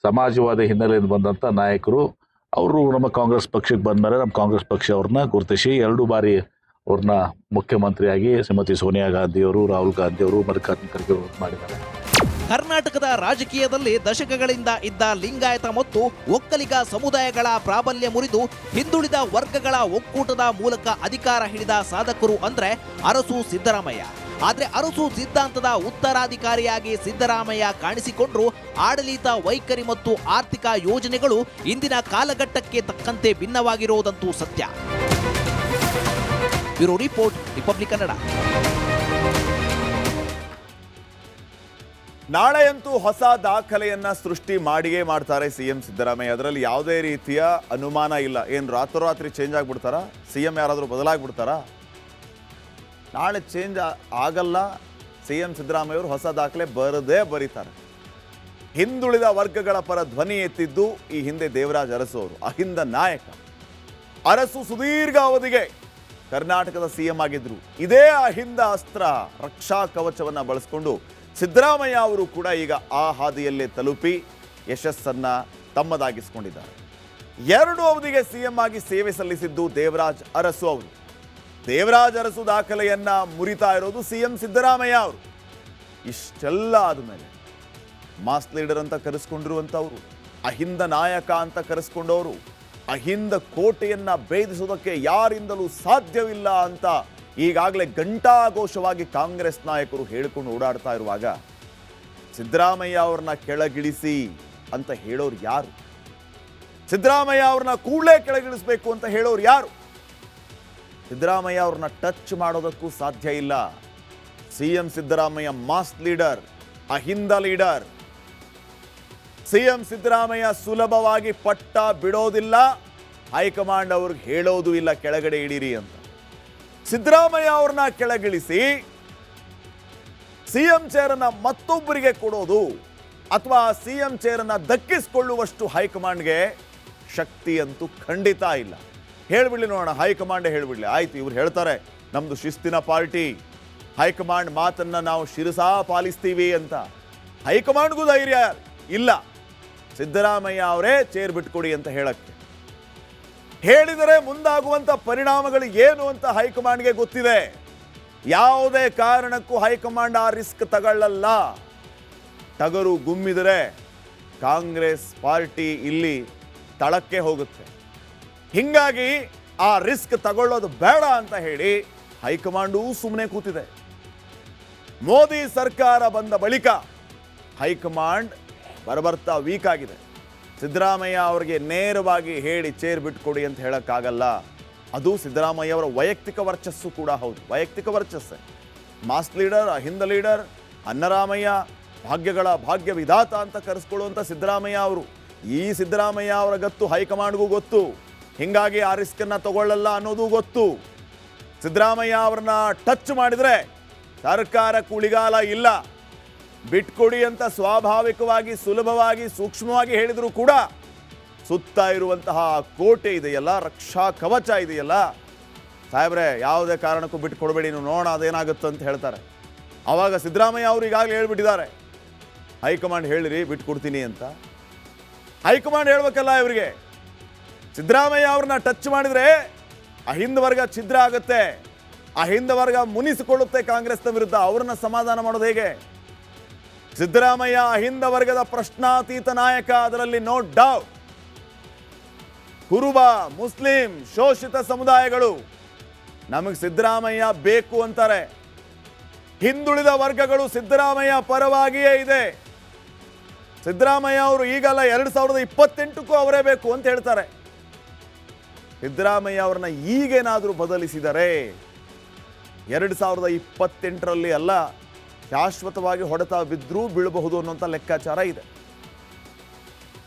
ಸಮಾಜವಾದಿ ಹಿನ್ನೆಲೆಯಿಂದ ಬಂದಂಥ ನಾಯಕರು. ಅವರು ನಮ್ಮ ಕಾಂಗ್ರೆಸ್ ಪಕ್ಷಕ್ಕೆ ಬಂದ ಮೇಲೆ ನಮ್ಮ ಕಾಂಗ್ರೆಸ್ ಪಕ್ಷ ಅವ್ರನ್ನ ಗುರುತಿಸಿ 2 ಬಾರಿ ಅವ್ರನ್ನ ಮುಖ್ಯಮಂತ್ರಿಯಾಗಿ ಶ್ರೀಮತಿ ಸೋನಿಯಾ ಗಾಂಧಿಯವರು, ರಾಹುಲ್ ಗಾಂಧಿಯವರು, ಮಲ್ಲಿಕಾರ್ಜುನ ಖರ್ಗೆ ಅವರು ಮಾಡಿದ್ದಾರೆ. ಕರ್ನಾಟಕದ ರಾಜಕೀಯದಲ್ಲಿ ದಶಕಗಳಿಂದ ಇದ್ದ ಲಿಂಗಾಯತ ಮತ್ತು ಒಕ್ಕಲಿಗ ಸಮುದಾಯಗಳ ಪ್ರಾಬಲ್ಯ ಮುರಿದು ಹಿಂದುಳಿದ ವರ್ಗಗಳ ಒಕ್ಕೂಟದ ಮೂಲಕ ಅಧಿಕಾರ ಹಿಡಿದ ಸಾಧಕರು ಅಂದ್ರೆ ಅರಸು ಸಿದ್ದರಾಮಯ್ಯ. ಆದ್ರೆ ಅರಸು ಸಿದ್ಧಾಂತದ ಉತ್ತರಾಧಿಕಾರಿಯಾಗಿ ಸಿದ್ದರಾಮಯ್ಯ ಕಾಣಿಸಿಕೊಂಡ್ರು ಆಡಳಿತ ವೈಖರಿ ಮತ್ತು ಆರ್ಥಿಕ ಯೋಜನೆಗಳು ಇಂದಿನ ಕಾಲಘಟ್ಟಕ್ಕೆ ತಕ್ಕಂತೆ ಭಿನ್ನವಾಗಿರುವುದಂತೂ ಸತ್ಯ. Bureau report, republic Kannada. ನಾಳೆಯಂತೂ ಹೊಸ ದಾಖಲೆಯನ್ನ ಸೃಷ್ಟಿ ಮಾಡಿಯೇ ಮಾಡ್ತಾರೆ CM ಸಿದ್ದರಾಮಯ್ಯ. ಅದರಲ್ಲಿ ಯಾವುದೇ ರೀತಿಯ ಅನುಮಾನ ಇಲ್ಲ. ಏನು ರಾತ್ರೋರಾತ್ರಿ ಚೇಂಜ್ ಆಗಿಬಿಡ್ತಾರಾ? CM ಯಾರಾದರೂ ಬದಲಾಗ್ಬಿಡ್ತಾರಾ? ನಾಳೆ ಚೇಂಜ್ ಆಗಲ್ಲ. CM ಸಿದ್ದರಾಮಯ್ಯವರು ಹೊಸ ದಾಖಲೆ ಬರೀತಾರೆ. ಹಿಂದುಳಿದ ವರ್ಗಗಳ ಪರ ಧ್ವನಿ ಎತ್ತಿದ್ದು ಈ ಹಿಂದೆ ದೇವರಾಜ ಅರಸು ಅವರು, ಅಹಿಂದ ನಾಯಕ. ಅರಸು ಸುದೀರ್ಘ ಅವಧಿಗೆ ಕರ್ನಾಟಕದ CM ಆಗಿದ್ರು. ಇದೇ ಅಹಿಂದ ಅಸ್ತ್ರ, ರಕ್ಷಾ ಕವಚವನ್ನು ಬಳಸಿಕೊಂಡು ಸಿದ್ದರಾಮಯ್ಯ ಅವರು ಕೂಡ ಈಗ ಆ ಹಾದಿಯಲ್ಲೇ ತಲುಪಿ ಯಶಸ್ಸನ್ನ ತಮ್ಮದಾಗಿಸಿಕೊಂಡಿದ್ದಾರೆ. 2 ಅವಧಿಗೆ CM ಆಗಿ ಸೇವೆ ಸಲ್ಲಿಸಿದ್ದು ದೇವರಾಜ ಅರಸು ಅವರು. ದೇವರಾಜ ಅರಸು ದಾಖಲೆಯನ್ನ ಮುರಿತಾ ಇರೋದು CM ಸಿದ್ದರಾಮಯ್ಯ ಅವರು. ಇಷ್ಟೆಲ್ಲ ಆದಮೇಲೆ ಮಾಸ್ ಲೀಡರ್ ಅಂತ ಕರೆಸ್ಕೊಂಡಿರುವಂಥವ್ರು, ಅಹಿಂದ ನಾಯಕ ಅಂತ ಕರೆಸ್ಕೊಂಡವರು, ಅಹಿಂದ ಕೋಟೆಯನ್ನ ಭೇದಿಸೋದಕ್ಕೆ ಯಾರಿಂದಲೂ ಸಾಧ್ಯವಿಲ್ಲ ಅಂತ ಈಗಾಗಲೇ ಘಂಟಾಘೋಷವಾಗಿ ಕಾಂಗ್ರೆಸ್ ನಾಯಕರು ಹೇಳಿಕೊಂಡು ಓಡಾಡ್ತಾ ಇರುವಾಗ ಸಿದ್ದರಾಮಯ್ಯ ಅವ್ರನ್ನ ಕೆಳಗಿಳಿಸಿ ಅಂತ ಹೇಳೋರು ಯಾರು? ಸಿದ್ದರಾಮಯ್ಯ ಅವ್ರನ್ನ ಕೂಡಲೇ ಕೆಳಗಿಳಿಸಬೇಕು ಅಂತ ಹೇಳೋರು ಯಾರು? ಸಿದ್ದರಾಮಯ್ಯ ಅವ್ರನ್ನ ಟಚ್ ಮಾಡೋದಕ್ಕೂ ಸಾಧ್ಯ ಇಲ್ಲ. CM Siddaramaiah mass leader, AHINDA leader. CM Siddaramaiah ಸುಲಭವಾಗಿ ಪಟ್ಟ ಬಿಡೋದಿಲ್ಲ, ಹೈಕಮಾಂಡ್ ಅವ್ರಿಗೆ ಹೇಳೋದು ಇಲ್ಲ ಕೆಳಗಡೆ ಇಡೀರಿ ಅಂತ. ಸಿದ್ದರಾಮಯ್ಯ ಅವ್ರನ್ನ ಕೆಳಗಿಳಿಸಿ ಸಿಎಂ ಚೇರನ್ನ ಮತ್ತೊಬ್ಬರಿಗೆ ಕೊಡೋದು ಅಥವಾ ಸಿಎಂ ಚೇರನ್ನ ದಕ್ಕಿಸಿಕೊಳ್ಳುವಷ್ಟು ಹೈಕಮಾಂಡ್ಗೆ ಶಕ್ತಿ ಅಂತೂ ಖಂಡಿತ ಇಲ್ಲ. ಹೇಳ್ಬಿಡ್ಲಿ ನೋಡೋಣ, ಹೈಕಮಾಂಡ್ ಹೇಳ್ಬಿಡ್ಲಿ. ಆಯ್ತು, ಇವ್ರು ಹೇಳ್ತಾರೆ ನಮ್ದು ಶಿಸ್ತಿನ ಪಾರ್ಟಿ, ಹೈಕಮಾಂಡ್ ಮಾತನ್ನ ನಾವು ಶಿರಸಾ ಪಾಲಿಸ್ತೀವಿ ಅಂತ. ಹೈಕಮಾಂಡ್ಗೂ ಧೈರ್ಯ ಇಲ್ಲ ಸಿದ್ದರಾಮಯ್ಯ ಅವರೇ ಚೇರ್ ಬಿಟ್ಕೊಡಿ ಅಂತ ಹೇಳಕ್ಕೆ. ಹೇಳಿದರೆ ಮುಂದಾಗುವಂತ ಪರಿಣಾಮಗಳು ಏನು ಅಂತ ಹೈಕಮಾಂಡ್ಗೆ ಗೊತ್ತಿದೆ. ಯಾವುದೇ ಕಾರಣಕ್ಕೂ ಹೈಕಮಾಂಡ್ ಆ ರಿಸ್ಕ್ ತಗೊಳ್ಳಲ್ಲ. ಟಗರು ಗುಮ್ಮಿದರೆ ಕಾಂಗ್ರೆಸ್ ಪಾರ್ಟಿ ಇಲ್ಲಿ ತಳಕ್ಕೆ ಹೋಗುತ್ತೆ. ಹಿಂಗಾಗಿ ಆ ರಿಸ್ಕ್ ತಗೊಳ್ಳೋದು ಬೇಡ ಅಂತ ಹೇಳಿ ಹೈಕಮಾಂಡು ಸುಮ್ಮನೆ ಕೂತಿದೆ. ಮೋದಿ ಸರ್ಕಾರ ಬಂದ ಬಳಿಕ ಹೈಕಮಾಂಡ್ ಬರಬರ್ತಾ ವೀಕ್ ಆಗಿದೆ. ಸಿದ್ದರಾಮಯ್ಯ ಅವರಿಗೆ ನೇರವಾಗಿ ಹೇಳಿ ಚೇರ್ ಬಿಟ್ಕೊಡಿ ಅಂತ ಹೇಳಕ್ಕಾಗಲ್ಲ. ಅದು ಸಿದ್ದರಾಮಯ್ಯ ಅವರ ವೈಯಕ್ತಿಕ ವರ್ಚಸ್ಸು ಕೂಡ ಹೌದು, ವೈಯಕ್ತಿಕ ವರ್ಚಸ್ಸೆ. Mass leader, AHINDA leader, ಅನ್ನರಾಮಯ್ಯ, ಭಾಗ್ಯಗಳ Bhagya Vidhata ಅಂತ ಕರೆಸ್ಕೊಳ್ಳುವಂಥ ಸಿದ್ದರಾಮಯ್ಯ ಅವರು. ಈ ಸಿದ್ದರಾಮಯ್ಯ ಅವರ ಗತ್ತು ಹೈಕಮಾಂಡ್ಗೂ ಗೊತ್ತು. ಹಿಂಗಾಗಿ ಆ ರಿಸ್ಕನ್ನು ತಗೊಳ್ಳಲ್ಲ ಅನ್ನೋದು ಗೊತ್ತು. ಸಿದ್ದರಾಮಯ್ಯ ಅವ್ರನ್ನ ಟಚ್ ಮಾಡಿದ್ರೆ ಸರ್ಕಾರಕ್ಕೆ ಉಳಿಗಾಲ ಇಲ್ಲ, ಬಿಟ್ಕೊಡಿ ಅಂತ ಸ್ವಾಭಾವಿಕವಾಗಿ ಸುಲಭವಾಗಿ ಸೂಕ್ಷ್ಮವಾಗಿ ಹೇಳಿದ್ರು ಕೂಡ ಸುತ್ತ ಇರುವಂತಹ ಕೋಟೆ ಇದೆಯಲ್ಲ, ರಕ್ಷಾ ಕವಚ ಇದೆಯಲ್ಲ, ಸಾಹೇಬ್ರೆ ಯಾವುದೇ ಕಾರಣಕ್ಕೂ ಬಿಟ್ಕೊಡ್ಬೇಡಿ, ನೀವು ನೋಡೋಣ ಅದೇನಾಗುತ್ತೆ ಅಂತ ಹೇಳ್ತಾರೆ. ಆವಾಗ ಸಿದ್ದರಾಮಯ್ಯ ಅವರು ಈಗಾಗಲೇ ಹೇಳ್ಬಿಟ್ಟಿದ್ದಾರೆ, ಹೈಕಮಾಂಡ್ ಹೇಳಿರಿ ಬಿಟ್ಕೊಡ್ತೀನಿ ಅಂತ. ಹೈಕಮಾಂಡ್ ಹೇಳ್ಬೇಕಲ್ಲ ಇವರಿಗೆ. ಸಿದ್ದರಾಮಯ್ಯ ಅವ್ರನ್ನ ಟಚ್ ಮಾಡಿದ್ರೆ ಅಹಿಂದ ವರ್ಗ ಛಿದ್ರ ಆಗುತ್ತೆ, ಅಹಿಂದ ವರ್ಗ ಮುನಿಸಿಕೊಳ್ಳುತ್ತೆ ಕಾಂಗ್ರೆಸ್ನ ವಿರುದ್ಧ. ಅವ್ರನ್ನ ಸಮಾಧಾನ ಮಾಡೋದು ಹೇಗೆ? ಸಿದ್ದರಾಮಯ್ಯ ಅಹಿಂದ ವರ್ಗದ ಪ್ರಶ್ನಾತೀತ ನಾಯಕ, ಅದರಲ್ಲಿ ನೋ ಡೌಟ್. ಕುರುಬ, ಮುಸ್ಲಿಂ, ಶೋಷಿತ ಸಮುದಾಯಗಳು ನಮಗೆ ಸಿದ್ದರಾಮಯ್ಯ ಬೇಕು ಅಂತಾರೆ. ಹಿಂದುಳಿದ ವರ್ಗಗಳು ಸಿದ್ದರಾಮಯ್ಯ ಪರವಾಗಿಯೇ ಇದೆ. ಸಿದ್ದರಾಮಯ್ಯ ಅವರು ಈಗಲ್ಲ 2028ಕ್ಕೂ ಅವರೇ ಬೇಕು ಅಂತ ಹೇಳ್ತಾರೆ. ಸಿದ್ದರಾಮಯ್ಯ ಅವ್ರನ್ನ ಈಗೇನಾದರೂ ಬದಲಿಸಿದರೆ 2028ರಲ್ಲಿ ಅಲ್ಲ, ಶಾಶ್ವತವಾಗಿ ಹೊಡೆತ ಬಿದ್ದರೂ ಬೀಳಬಹುದು ಅನ್ನುವಂಥ ಲೆಕ್ಕಾಚಾರ ಇದೆ.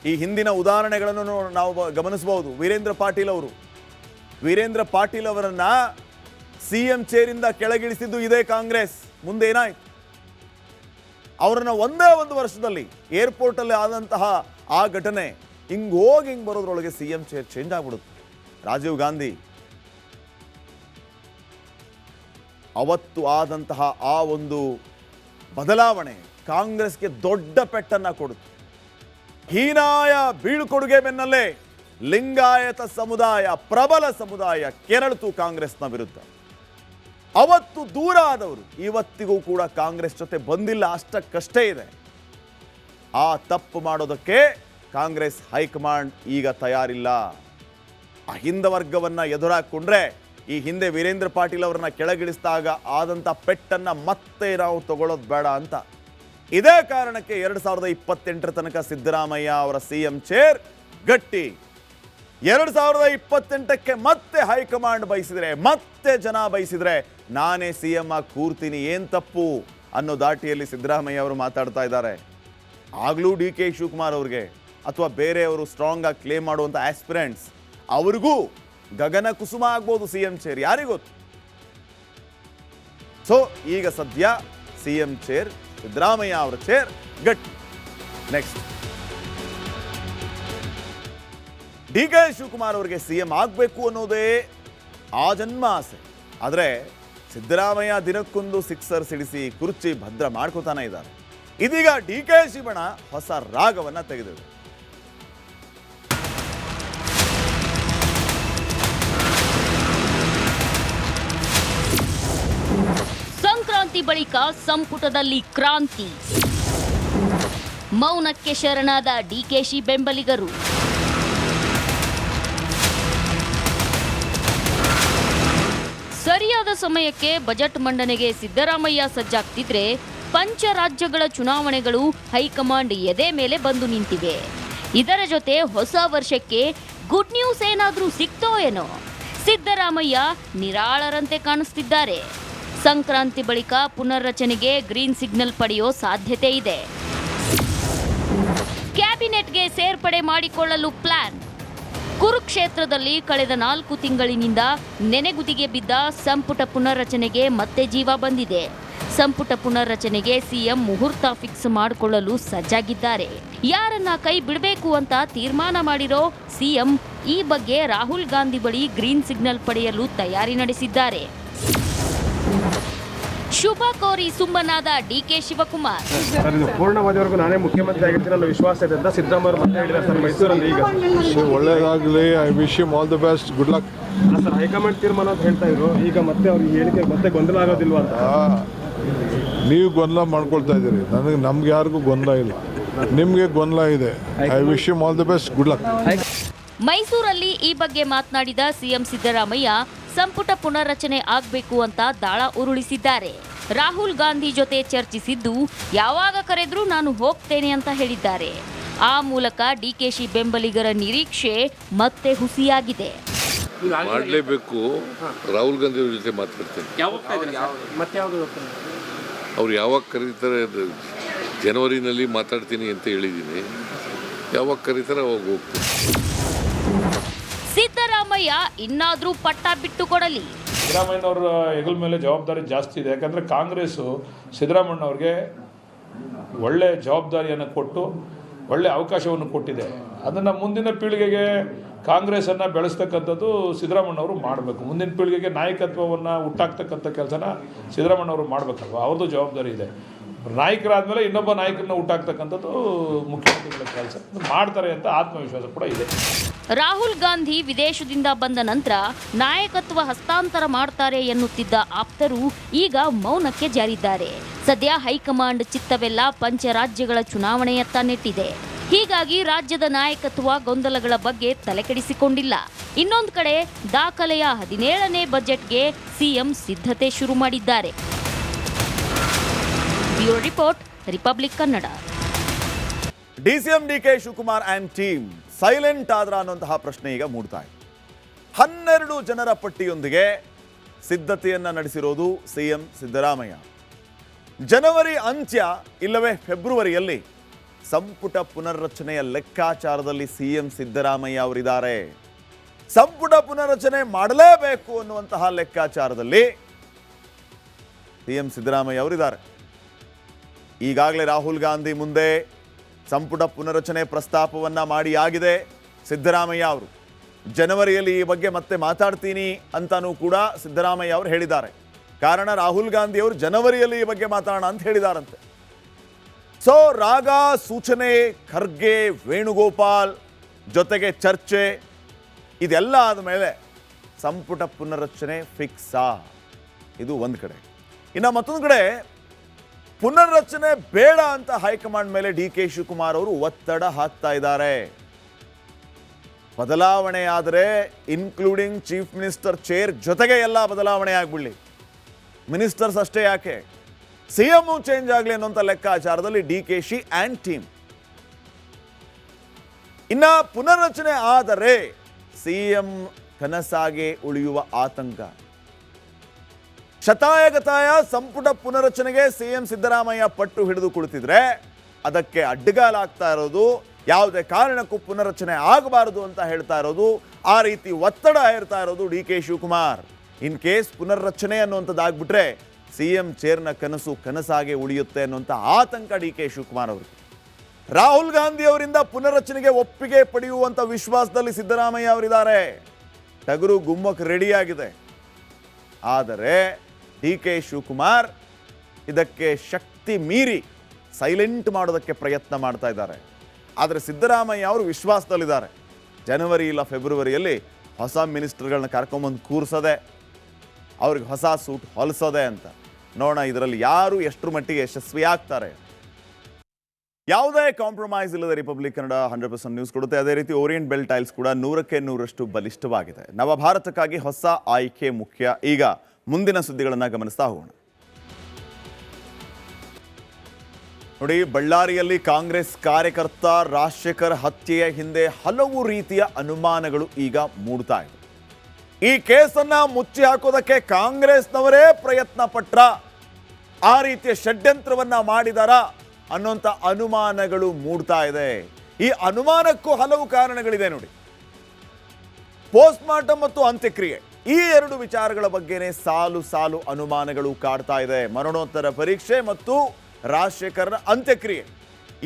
ಈ ಹಿಂದಿನ ಉದಾಹರಣೆಗಳನ್ನು ನಾವು ಗಮನಿಸಬಹುದು. ವೀರೇಂದ್ರ ಪಾಟೀಲ್ ಅವರನ್ನ ಸಿಎಂ ಚೇರಿಂದ ಕೆಳಗಿಳಿಸಿದ್ದು ಇದೇ ಕಾಂಗ್ರೆಸ್. ಮುಂದೆ ಏನಾಯ್ತು? ಅವರನ್ನ ಒಂದೇ ಒಂದು ವರ್ಷದಲ್ಲಿ ಏರ್ಪೋರ್ಟ್ ಅಲ್ಲಿ ಆದಂತಹ ಆ ಘಟನೆ ಹಿಂಗ್ ಬರೋದ್ರೊಳಗೆ ಸಿಎಂ ಚೇರ್ ಚೇಂಜ್ ಆಗ್ಬಿಡುತ್ತೆ. ರಾಜೀವ್ ಗಾಂಧಿ ಅವತ್ತು ಆದಂತಹ ಆ ಒಂದು ಬದಲಾವಣೆ ಕಾಂಗ್ರೆಸ್ಗೆ ದೊಡ್ಡ ಪೆಟ್ಟನ್ನ ಕೊಡುತ್ತೆ. ಹೀನಾಯ ಬೀಳ್ಕೊಡುಗೆ ಬೆನ್ನಲ್ಲೇ ಲಿಂಗಾಯತ ಸಮುದಾಯ, ಪ್ರಬಲ ಸಮುದಾಯ ಕೆರಳಿತು ಕಾಂಗ್ರೆಸ್ನ ವಿರುದ್ಧ. ಅವತ್ತು ದೂರ ಆದವರು ಇವತ್ತಿಗೂ ಕೂಡ ಕಾಂಗ್ರೆಸ್ ಜೊತೆ ಬಂದಿಲ್ಲ, ಅಷ್ಟಕ್ಕಷ್ಟೇ ಇದೆ. ಆ ತಪ್ಪು ಮಾಡೋದಕ್ಕೆ ಕಾಂಗ್ರೆಸ್ ಹೈಕಮಾಂಡ್ ಈಗ ತಯಾರಿಲ್ಲ. ಅಹಿಂದ ವರ್ಗವನ್ನ ಎದುರಾಕೊಂಡ್ರೆ ಈ ಹಿಂದೆ ವೀರೇಂದ್ರ ಪಾಟೀಲ್ ಅವರನ್ನ ಕೆಳಗಿಳಿಸಿದಾಗ ಆದಂಥ ಪೆಟ್ಟನ್ನ ಮತ್ತೆ ನಾವು ತಗೊಳ್ಳೋದು ಬೇಡ ಅಂತ. ಇದೇ ಕಾರಣಕ್ಕೆ 2028 ತನಕ ಸಿದ್ದರಾಮಯ್ಯ ಅವರ ಸಿಎಂ ಚೇರ್ ಗಟ್ಟಿ. 2028ಕ್ಕೆ ಮತ್ತೆ ಹೈಕಮಾಂಡ್ ಬಯಸಿದ್ರೆ, ಮತ್ತೆ ಜನ ಬಯಸಿದ್ರೆ ನಾನೇ ಸಿಎಂ ಆಗಿ ಕೂರ್ತೀನಿ, ಏನ್ ತಪ್ಪು ಅನ್ನೋ ದಾಟಿಯಲ್ಲಿ ಸಿದ್ದರಾಮಯ್ಯ ಅವರು ಮಾತಾಡ್ತಾ ಇದ್ದಾರೆ. ಆಗ್ಲೂ ಡಿ.ಕೆ. ಶಿವಕುಮಾರ್ ಅವ್ರಿಗೆ ಅಥವಾ ಬೇರೆಯವರು ಸ್ಟ್ರಾಂಗ್ ಆಗಿ ಕ್ಲೇಮ್ ಮಾಡುವಂಥ ಆಸ್ಪಿರೆಂಟ್ಸ್ ಅವ್ರಿಗೂ ಗಗನ ಕುಸುಮ ಆಗ್ಬೋದು ಸಿಎಂ ಚೇರ್, ಯಾರಿಗೊತ್ತು. ಸೊ ಈಗ ಸದ್ಯ ಸಿಎಂ ಚೇರ್, ಸಿದ್ದರಾಮಯ್ಯ ಅವರ ಚೇರ್ ಗಟ್ಟಿ. ನೆಕ್ಸ್ಟ್ ಡಿ.ಕೆ. ಶಿವಕುಮಾರ್ ಅವರಿಗೆ ಸಿಎಂ ಆಗಬೇಕು ಅನ್ನೋದೇ ಆ ಜನ್ಮ ಆಸೆ. ಆದರೆ ಸಿದ್ದರಾಮಯ್ಯ ದಿನಕ್ಕೊಂದು ಸಿಕ್ಸರ್ ಸಿಡಿಸಿ ಕುರ್ಚಿ ಭದ್ರ ಮಾಡ್ಕೋತಾನೆ ಇದ್ದಾರೆ. ಇದೀಗ ಡಿ.ಕೆ. ಶಿವಣ್ಣ ಹೊಸ ರಾಗವನ್ನ ತೆಗೆದಿದೆ. ಸಂಕ್ರಾಂತಿ ಬಳಿಕ ಸಂಪುಟದಲ್ಲಿ ಕ್ರಾಂತಿ. ಮೌನಕ್ಕೆ ಶರಣಾದ ಡಿಕೆಶಿ ಬೆಂಬಲಿಗರು. ಸರಿಯಾದ ಸರಿಯಾದ ಸಮಯಕ್ಕೆ ಬಜೆಟ್ ಮಂಡನೆಗೆ ಸಿದ್ದರಾಮಯ್ಯ ಸಜ್ಜಾಗ್ತಿದ್ರೆ ಪಂಚರಾಜ್ಯಗಳ ಚುನಾವಣೆಗಳು ಹೈಕಮಾಂಡ್ ಎದೆ ಮೇಲೆ ಬಂದು ನಿಂತಿವೆ. ಇದರ ಜೊತೆ ಹೊಸ ವರ್ಷಕ್ಕೆ ಗುಡ್ ನ್ಯೂಸ್ ಏನಾದ್ರೂ ಸಿಕ್ತೋ ಏನೋ? ಸಿದ್ದರಾಮಯ್ಯ ನಿರಾಳರಂತೆ ಕಾಣಿಸ್ತಿದ್ದಾರೆ. ಸಂಕ್ರಾಂತಿ ಬಳಿಕ ಪುನರ್ರಚನೆಗೆ ಗ್ರೀನ್ ಸಿಗ್ನಲ್ ಪಡೆಯೋ ಸಾಧ್ಯತೆ ಇದೆ. ಕ್ಯಾಬಿನೆಟ್ಗೆ ಸೇರ್ಪಡೆ ಮಾಡಿಕೊಳ್ಳಲು ಪ್ಲಾನ್. ಕುರುಕ್ಷೇತ್ರದಲ್ಲಿ ಕಳೆದ 4 ತಿಂಗಳಿನಿಂದ ನೆನೆಗುದಿಗೆ ಬಿದ್ದ ಸಂಪುಟ ಪುನರ್ರಚನೆಗೆ ಮತ್ತೆ ಜೀವ ಬಂದಿದೆ. ಸಂಪುಟ ಪುನರ್ರಚನೆಗೆ ಸಿಎಂ ಮುಹೂರ್ತ ಫಿಕ್ಸ್ ಮಾಡಿಕೊಳ್ಳಲು ಸಜ್ಜಾಗಿದ್ದಾರೆ. ಯಾರನ್ನ ಕೈ ಬಿಡಬೇಕು ಅಂತ ತೀರ್ಮಾನ ಮಾಡಿರೋ ಸಿಎಂ ಈ ಬಗ್ಗೆ ರಾಹುಲ್ ಗಾಂಧಿ ಬಳಿ ಗ್ರೀನ್ ಸಿಗ್ನಲ್ ಪಡೆಯಲು ತಯಾರಿ ನಡೆಸಿದ್ದಾರೆ. ಶುಭ ಕೋರಿ ಸುಮ್ಮನಾದ ಡಿಕೆ ಶಿವಕುಮಾರ್. ಸರ್, ಇದು ಪೂರ್ಣವಾದವರೆಗೂ ನಾನೇ ಮುಖ್ಯಮಂತ್ರಿ ಆಗಿರ್ತೀನಿ ಅನ್ನೋ ವಿಶ್ವಾಸ ಇದೆ ಅಂತ ಸಿದ್ದರಾಮಯ್ಯ ಮತ್ತೆ ಹೇಳಿದ್ದಾರೆ ಸರ್ ಮೈಸೂರಲ್ಲಿ. ಈಗ ಒಳ್ಳೇದಾಗಲಿ. I wish you all the best, good luck. Sir, high command ತೀರ್ಮಾನ ಅಂತ ಹೇಳ್ತಾ ಇದ್ರು. ಈಗ ಮತ್ತೆ ಅವ್ರಿಗೆ ಹೇಳಿಕೆ ಮತ್ತೆ ಗೊಂದಲ ಆಗೋದಿಲ್ವಾ ಅಂತ? ನೀವು ಗೊಂದಲ ಮಾಡ್ಕೊಳ್ತಾ ಇದ್ದೀರಿ. ನಮ್ಗೆ ಯಾರಿಗೂ ಗೊಂದಲ ಇಲ್ಲ, ನಿಮಗೆ ಗೊಂದಲ ಇದೆ. I wish you all the best, good luck. ಮೈಸೂರಲ್ಲಿ ಈ ಬಗ್ಗೆ ಮಾತನಾಡಿದ ಸಿಎಂ ಸಿದ್ದರಾಮಯ್ಯ ಸಂಪುಟ ಪುನರ್ರಚನೆ ಆಗಬೇಕು ಅಂತ ದಾಳ ಉರುಳಿಸಿದ್ದಾರೆ. ರಾಹುಲ್ ಗಾಂಧಿ ಜೊತೆ ಚರ್ಚಿಸಿದ್ದು ಯಾವಾಗ ಕರೆದ್ರೂ ನಾನು ಹೋಗ್ತೇನೆ ಅಂತ ಹೇಳಿದ್ದಾರೆ. ಆ ಮೂಲಕ ಡಿಕೆಶಿ ಬೆಂಬಲಿಗರ ನಿರೀಕ್ಷೆ ಮತ್ತೆ ಹುಸಿಯಾಗಿದೆ. ಮಾಡಲೇಬೇಕು. ರಾಹುಲ್ ಗಾಂಧಿ ಅವ್ರ ಜೊತೆ ಮಾತಾಡ್ತೇನೆ. ಅವ್ರು ಯಾವಾಗ ಕರೀತಾರೆ, ಜನವರಿನಲ್ಲಿ ಮಾತಾಡ್ತೀನಿ ಅಂತ ಹೇಳಿದ್ದೀನಿ. ಯಾವಾಗ ಕರೀತಾರೆ ಅವಾಗ ಹೋಗ್ತೀನಿ. ಸಿದ್ದರಾಮಯ್ಯ ಇನ್ನಾದ್ರೂ ಪಟ್ಟ ಬಿಟ್ಟು ಕೊಡಲಿ. ಸಿದ್ದರಾಮಯ್ಯನವರ ಹೆಗಲ ಮೇಲೆ ಜವಾಬ್ದಾರಿ ಜಾಸ್ತಿ ಇದೆ. ಯಾಕಂದರೆ ಕಾಂಗ್ರೆಸ್ಸು ಸಿದ್ದರಾಮಯ್ಯನವ್ರಿಗೆ ಒಳ್ಳೆ ಜವಾಬ್ದಾರಿಯನ್ನು ಕೊಟ್ಟು ಒಳ್ಳೆ ಅವಕಾಶವನ್ನು ಕೊಟ್ಟಿದೆ. ಅದನ್ನು ಮುಂದಿನ ಪೀಳಿಗೆಗೆ ಕಾಂಗ್ರೆಸ್ಸನ್ನು ಬೆಳೆಸ್ತಕ್ಕಂಥದ್ದು ಸಿದ್ದರಾಮಯ್ಯನವರು ಮಾಡಬೇಕು. ಮುಂದಿನ ಪೀಳಿಗೆಗೆ ನಾಯಕತ್ವವನ್ನು ಹುಟ್ಟಾಕ್ತಕ್ಕಂಥ ಕೆಲಸನ ಸಿದ್ದರಾಮಯ್ಯನವರು ಮಾಡಬೇಕಲ್ವ, ಅವ್ರದ್ದು ಜವಾಬ್ದಾರಿ ಇದೆ. ನಾಯಕರಾದಮೇಲೆ ಇನ್ನೊಬ್ಬ ನಾಯಕರನ್ನ ಹುಟ್ಟಾಕ್ತಕ್ಕಂಥದ್ದು ಮುಖ್ಯಮಂತ್ರಿಗಳ ಕೆಲಸ ಮಾಡ್ತಾರೆ ಅಂತ ಆತ್ಮವಿಶ್ವಾಸ ಕೂಡ ಇದೆ. ರಾಹುಲ್ ಗಾಂಧಿ ವಿದೇಶದಿಂದ ಬಂದ ನಂತರ ನಾಯಕತ್ವ ಹಸ್ತಾಂತರ ಮಾಡ್ತಾರೆ ಎನ್ನುತ್ತಿದ್ದ ಆಪ್ತರು ಈಗ ಮೌನಕ್ಕೆ ಜಾರಿದ್ದಾರೆ. ಸದ್ಯ ಹೈಕಮಾಂಡ್ ಚಿತ್ತವೆಲ್ಲ ಪಂಚರಾಜ್ಯಗಳ ಚುನಾವಣೆಯತ್ತ ನೆಟ್ಟಿದೆ. ಹೀಗಾಗಿ ರಾಜ್ಯದ ನಾಯಕತ್ವ ಗೊಂದಲಗಳ ಬಗ್ಗೆ ತಲೆಕೆಡಿಸಿಕೊಂಡಿಲ್ಲ. ಇನ್ನೊಂದು ಕಡೆ ದಾಖಲೆಯ 17ನೇ ಬಜೆಟ್ಗೆ ಸಿಎಂ ಸಿದ್ಧತೆ ಶುರು ಮಾಡಿದ್ದಾರೆ. Bureau report, republic Kannada. DCM DK Shivakumar and team silent ಆದ್ರ ಅನ್ನುವಂತಹ ಪ್ರಶ್ನೆ ಈಗ ಮೂಡ್ತಾ ಇದೆ. 12 ಜನರ ಪಟ್ಟಿಯೊಂದಿಗೆ ಸಿದ್ಧತೆಯನ್ನ ನಡೆಸಿರೋದು ಸಿಎಂ ಸಿದ್ದರಾಮಯ್ಯ. ಜನವರಿ ಅಂತ್ಯ ಇಲ್ಲವೇ ಫೆಬ್ರವರಿಯಲ್ಲಿ ಸಂಪುಟ ಪುನರ್ರಚನೆಯ ಲೆಕ್ಕಾಚಾರದಲ್ಲಿ ಸಿಎಂ ಸಿದ್ದರಾಮಯ್ಯ ಅವರಿದ್ದಾರೆ. ಸಂಪುಟ ಪುನರ್ರಚನೆ ಮಾಡಲೇಬೇಕು ಅನ್ನುವಂತಹ ಲೆಕ್ಕಾಚಾರದಲ್ಲಿ ಸಿಎಂ ಸಿದ್ದರಾಮಯ್ಯ ಅವರಿದ್ದಾರೆ. ಈಗಾಗಲೇ ರಾಹುಲ್ ಗಾಂಧಿ ಮುಂದೆ ಸಂಪುಟ ಪುನರ್ರಚನೆ ಪ್ರಸ್ತಾಪವನ್ನು ಮಾಡಿ ಆಗಿದೆ. ಸಿದ್ದರಾಮಯ್ಯ ಅವರು ಜನವರಿಯಲ್ಲಿ ಈ ಬಗ್ಗೆ ಮತ್ತೆ ಮಾತಾಡ್ತೀನಿ ಅಂತಾನೂ ಕೂಡ ಸಿದ್ದರಾಮಯ್ಯ ಅವರು ಹೇಳಿದ್ದಾರೆ. ಕಾರಣ ರಾಹುಲ್ ಗಾಂಧಿ ಅವರು ಜನವರಿಯಲ್ಲಿ ಈ ಬಗ್ಗೆ ಮಾತಾಡೋಣ ಅಂತ ಹೇಳಿದಾರಂತೆ. ಸೊ ರಾಗ ಸೂಚನೆ, ಖರ್ಗೆ, ವೇಣುಗೋಪಾಲ್ ಜೊತೆಗೆ ಚರ್ಚೆ ಇದೆಲ್ಲ ಆದಮೇಲೆ ಸಂಪುಟ ಪುನರ್ರಚನೆ ಫಿಕ್ಸಾ? ಇದು ಒಂದು ಕಡೆ. ಇನ್ನು ಮತ್ತೊಂದು ಕಡೆ ಪುನರ್ರಚನೆ ಬೇಡ ಅಂತ ಹೈಕಮಾಂಡ್ ಮೇಲೆ ಡಿಕೆ ಶಿವಕುಮಾರ್ ಅವರು ಒತ್ತಡ ಹಾಕ್ತಾ ಇದ್ದಾರೆ. ಬದಲಾವಣೆ ಆದರೆ ಇನ್ಕ್ಲೂಡಿಂಗ್ ಚೀಫ್ ಮಿನಿಸ್ಟರ್ ಚೇರ್ ಜೊತೆಗೆ ಎಲ್ಲ ಬದಲಾವಣೆ ಆಗ್ಬಿಡ್ಲಿ, ಮಿನಿಸ್ಟರ್ಸ್ ಅಷ್ಟೇ ಯಾಕೆ, ಸಿಎಂ ಚೇಂಜ್ ಆಗಲಿ ಅನ್ನೋಂಥ ಲೆಕ್ಕಾಚಾರದಲ್ಲಿ ಡಿಕೆಶಿ ಆ್ಯಂಡ್ ಟೀಮ್. ಇನ್ನ ಪುನರ್ರಚನೆ ಆದರೆ ಸಿಎಂ ಕನಸಾಗೆ ಉಳಿಯುವ ಆತಂಕ. ಶತಾಯಗತಾಯ ಸಂಪುಟ ಪುನರ್ರಚನೆಗೆ ಸಿಎಂ ಸಿದ್ದರಾಮಯ್ಯ ಪಟ್ಟು ಹಿಡಿದು ಕುಳಿತಿದ್ರೆ ಅದಕ್ಕೆ ಅಡ್ಡಗಾಲಾಗ್ತಾ ಇರೋದು, ಯಾವುದೇ ಕಾರಣಕ್ಕೂ ಪುನರ್ರಚನೆ ಆಗಬಾರದು ಅಂತ ಹೇಳ್ತಾ ಇರೋದು, ಆ ರೀತಿ ಒತ್ತಡ ಹೇರ್ತಾ ಇರೋದು ಡಿಕೆ ಶಿವಕುಮಾರ್. ಇನ್ ಕೇಸ್ ಪುನರ್ರಚನೆ ಅನ್ನುವಂಥದ್ದಾಗ್ಬಿಟ್ರೆ ಸಿಎಂ ಚೇರ್ನ ಕನಸು ಕನಸಾಗೆ ಉಳಿಯುತ್ತೆ ಅನ್ನುವಂಥ ಆತಂಕ ಡಿಕೆ ಶಿವಕುಮಾರ್ ಅವರು. ರಾಹುಲ್ ಗಾಂಧಿ ಅವರಿಂದ ಪುನರ್ರಚನೆಗೆ ಒಪ್ಪಿಗೆ ಪಡೆಯುವಂಥ ವಿಶ್ವಾಸದಲ್ಲಿ ಸಿದ್ದರಾಮಯ್ಯ ಅವರಿದ್ದಾರೆ. ಟಗರು ಗುಮ್ಮಕ್ಕೆ ರೆಡಿಯಾಗಿದೆ. ಆದರೆ ಡಿಕೆ ಶಿವಕುಮಾರ್ ಇದಕ್ಕೆ ಶಕ್ತಿ ಮೀರಿ ಸೈಲೆಂಟ್ ಮಾಡೋದಕ್ಕೆ ಪ್ರಯತ್ನ ಮಾಡ್ತಾ ಇದ್ದಾರೆ. ಆದರೆ ಸಿದ್ದರಾಮಯ್ಯ ಅವರು ವಿಶ್ವಾಸದಲ್ಲಿದ್ದಾರೆ. ಜನವರಿ ಇಲ್ಲ ಫೆಬ್ರವರಿಯಲ್ಲಿ ಹೊಸ ಮಿನಿಸ್ಟರ್ಗಳನ್ನ ಕರ್ಕೊಂಬಂದು ಕೂರಿಸೋದೆ, ಅವ್ರಿಗೆ ಹೊಸ ಸೂಟ್ ಹೊಲಿಸೋದೆ ಅಂತ. ನೋಡೋಣ ಇದರಲ್ಲಿ ಯಾರು ಎಷ್ಟರ ಮಟ್ಟಿಗೆ ಯಶಸ್ವಿ ಆಗ್ತಾರೆ. ಯಾವುದೇ ಕಾಂಪ್ರಮೈಸ್ ಇಲ್ಲದೆ ರಿಪಬ್ಲಿಕ್ ಕನ್ನಡ 100% ನ್ಯೂಸ್ ಕೊಡುತ್ತೆ. ಅದೇ ರೀತಿ ಓರಿಯೆಂಟ್ ಬೆಲ್ ಟೈಲ್ಸ್ ಕೂಡ 100ಕ್ಕೆ 100ರಷ್ಟು ಬಲಿಷ್ಠವಾಗಿದೆ. ನವಭಾರತಕ್ಕಾಗಿ ಹೊಸ ಆಯ್ಕೆ ಮುಖ್ಯ. ಈಗ ಮುಂದಿನ ಸುದ್ದಿಗಳನ್ನು ಗಮನಿಸ್ತಾ ಹೋಗೋಣ. ನೋಡಿ, ಬಳ್ಳಾರಿಯಲ್ಲಿ ಕಾಂಗ್ರೆಸ್ ಕಾರ್ಯಕರ್ತ ರಾಜಶೇಖರ್ ಹತ್ಯೆಯ ಹಿಂದೆ ಹಲವು ರೀತಿಯ ಅನುಮಾನಗಳು ಈಗ ಮೂಡ್ತಾ ಇದೆ. ಈ ಕೇಸನ್ನ ಮುಚ್ಚಿ ಹಾಕೋದಕ್ಕೆ ಕಾಂಗ್ರೆಸ್ನವರೇ ಪ್ರಯತ್ನ ಪಟ್ರ, ಆ ರೀತಿಯ ಷಡ್ಯಂತ್ರವನ್ನ ಮಾಡಿದಾರ ಅನ್ನೋಂಥ ಅನುಮಾನಗಳು ಮೂಡ್ತಾ ಇದೆ. ಈ ಅನುಮಾನಕ್ಕೂ ಹಲವು ಕಾರಣಗಳಿದೆ ನೋಡಿ. ಪೋಸ್ಟ್ ಮಾರ್ಟಮ್ ಮತ್ತು ಅಂತ್ಯಕ್ರಿಯೆ, ಈ ಎರಡು ವಿಚಾರಗಳ ಬಗ್ಗೆನೇ ಸಾಲು ಸಾಲು ಅನುಮಾನಗಳು ಕಾಡ್ತಾ ಇದೆ. ಮರಣೋತ್ತರ ಪರೀಕ್ಷೆ ಮತ್ತು ರಾಜಶೇಖರ್ನ ಅಂತ್ಯಕ್ರಿಯೆ,